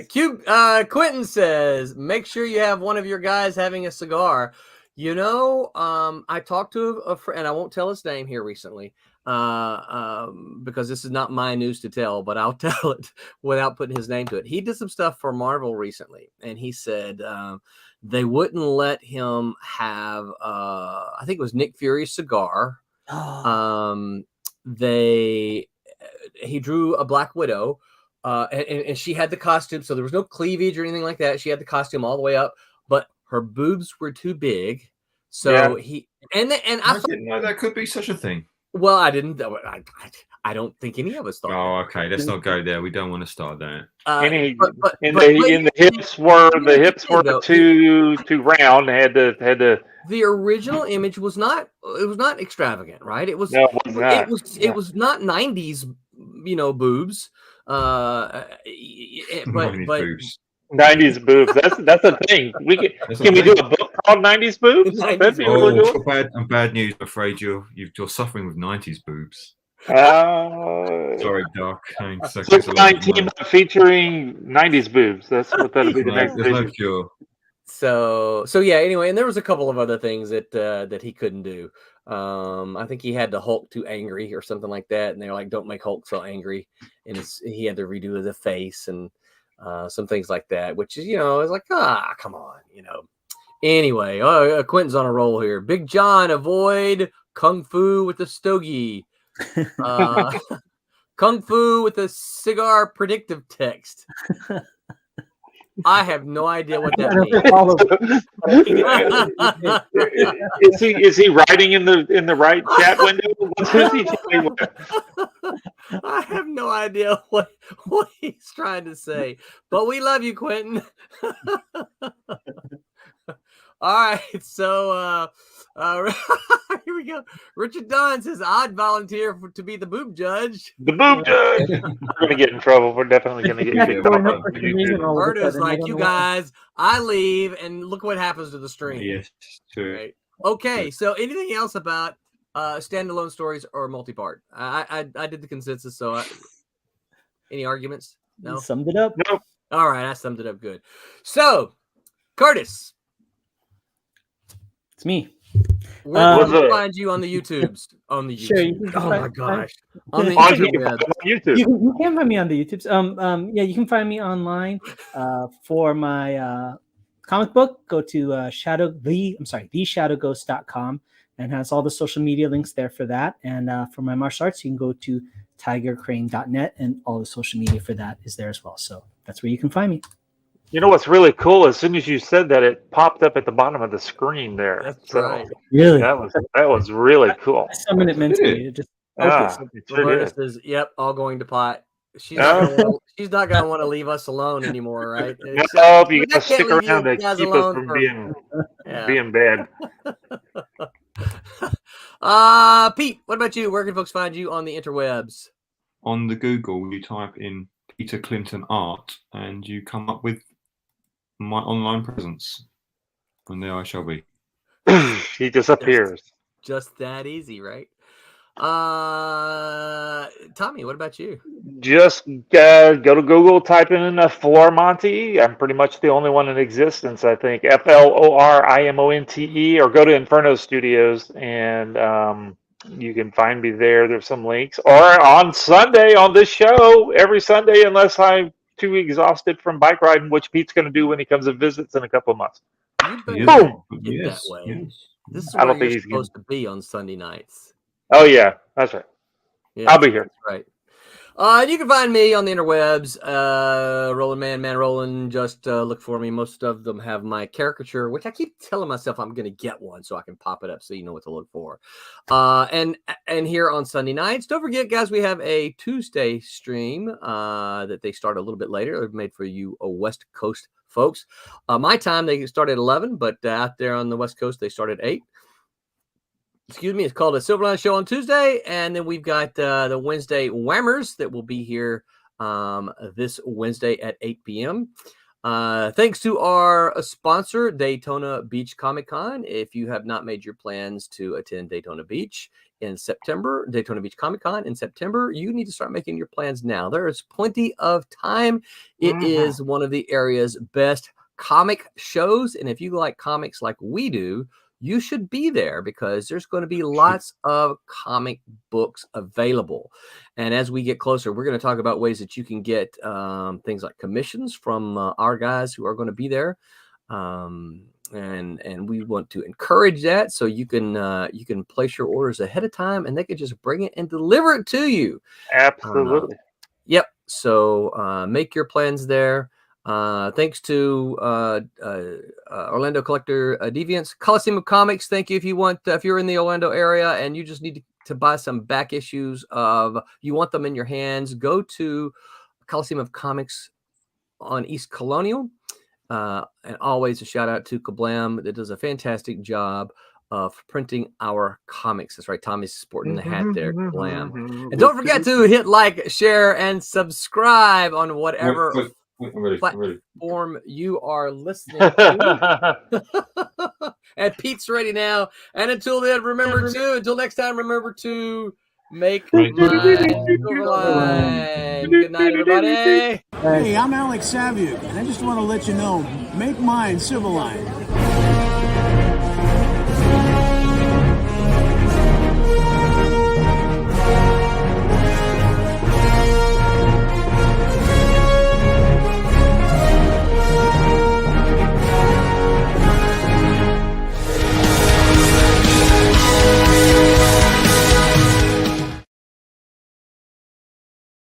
right, Quentin says, make sure you have one of your guys having a cigar. You know, I talked to a friend, and I won't tell his name here recently, because this is not my news to tell, but I'll tell it without putting his name to it. He did some stuff for Marvel recently, and he said they wouldn't let him have, I think it was Nick Fury's cigar. Oh. He drew a Black Widow. And she had the costume, so there was no cleavage or anything like that. She had the costume all the way up, but her boobs were too big. So I didn't know that could be such a thing. Well, I didn't. I don't think any of us thought. Oh, okay. Let's not go there. We don't want to start that. The hips were too round. Had to. The original image was not. It was not extravagant, right? It was. No, it was not. It was not 90s, boobs. But boobs. 90s boobs. That's the thing. Can we do a book called 90s boobs? Bad news. I'm afraid you're suffering with 90s boobs. Sorry, Doc. 19 featuring 90s boobs. That's what that'll be the next no cure. So yeah. Anyway, and there was a couple of other things that he couldn't do. I think he had the Hulk too angry or something like that, and they're like, "Don't make Hulk so angry," and he had to redo the face and some things like that, which is it's like come on, Anyway, Quentin's on a roll here. Big John, avoid kung fu with the stogie. Kung fu with a cigar predictive text. I have no idea what that means. Is he writing in the right chat window? I have no idea what he's trying to say, but we love you, Quentin. All right, so here we go. Richard Dunn says, "I'd volunteer to be the boob judge." The boob judge. We're gonna get in trouble. We're definitely gonna get in trouble. Roberta's like, "You guys, I leave, and look what happens to the stream." Yes, true. Right. Okay, so anything else about standalone stories or multi-part? I did the consensus. So, any arguments? No. You summed it up. Nope. All right, I summed it up good. So, Curtis. It's me. Where can we find you on the YouTubes? On the YouTube. Sure, my gosh. On the YouTube. You can find me on the YouTubes. You can find me online for my comic book. Go to theshadowghost.com and has all the social media links there for that. And for my martial arts, you can go to tigercrane.net and all the social media for that is there as well. So that's where you can find me. You know what's really cool? As soon as you said that, it popped up at the bottom of the screen there. That's right. Really? That was really cool. I summoned it mentally. It just says, "Yep, all going to pot." She's not going to want to leave us alone anymore, right? No, you got to stick around to keep us from being bad. Pete, what about you? Where can folks find you on the interwebs? On the Google, you type in Peter Clinton Art, and you come up with my online presence. And there I shall be. He disappears. Just that easy, right? Tommy, what about you? Just go to Google, type in Flormonte. I'm pretty much the only one in existence, I think. FLORIMONTE, or go to Inferno Studios, and you can find me there. There's some links. Or on Sunday on this show, every Sunday, unless I'm too exhausted from bike riding, which Pete's going to do when he comes and visits in a couple of months. You better Boom! get Yes, that way. yes. This is I don't where think you're he's gonna- supposed to be on Sunday nights. Oh, yeah, that's right. Yeah, I'll be here. that's right. You can find me on the interwebs, Roland Man Roland. Just look for me. Most of them have my caricature, which I keep telling myself I'm going to get one so I can pop it up so you know what to look for. And here on Sunday nights, don't forget, guys, we have a Tuesday stream that they start a little bit later. They're made for you West Coast folks. My time, they start at 11, but out there on the West Coast, they start at 8. Excuse me, it's called a Silverline Show on Tuesday, and then we've got the Wednesday Whammers that will be here this Wednesday at 8 p.m. Thanks to our sponsor, Daytona Beach Comic Con. If you have not made your plans to attend Daytona Beach in September, Daytona Beach Comic Con in September, you need to start making your plans now. There is plenty of time. It is one of the area's best comic shows, and if you like comics like we do, you should be there because there's going to be lots of comic books available. And as we get closer, we're going to talk about ways that you can get things like commissions from our guys who are going to be there. And we want to encourage that, so you can place your orders ahead of time and they can just bring it and deliver it to you. Absolutely. Yep. So make your plans there. Thanks to Orlando Collector Deviants, Coliseum of Comics. Thank you. If you want, if you're in the Orlando area and you just need to buy some back issues of, you want them in your hands, go to Coliseum of Comics on East Colonial. And always a shout out to Kablam that does a fantastic job of printing our comics. That's right. Tommy's sporting the hat there, Kablam. And don't forget to hit like, share, and subscribe on whatever platform you are listening to. And Pete's ready now. And until then, until next time, remember to make mine Silverline. Good night, everybody. Hey, I'm Alex Saviuk, and I just want to let you know, make mine Silverline.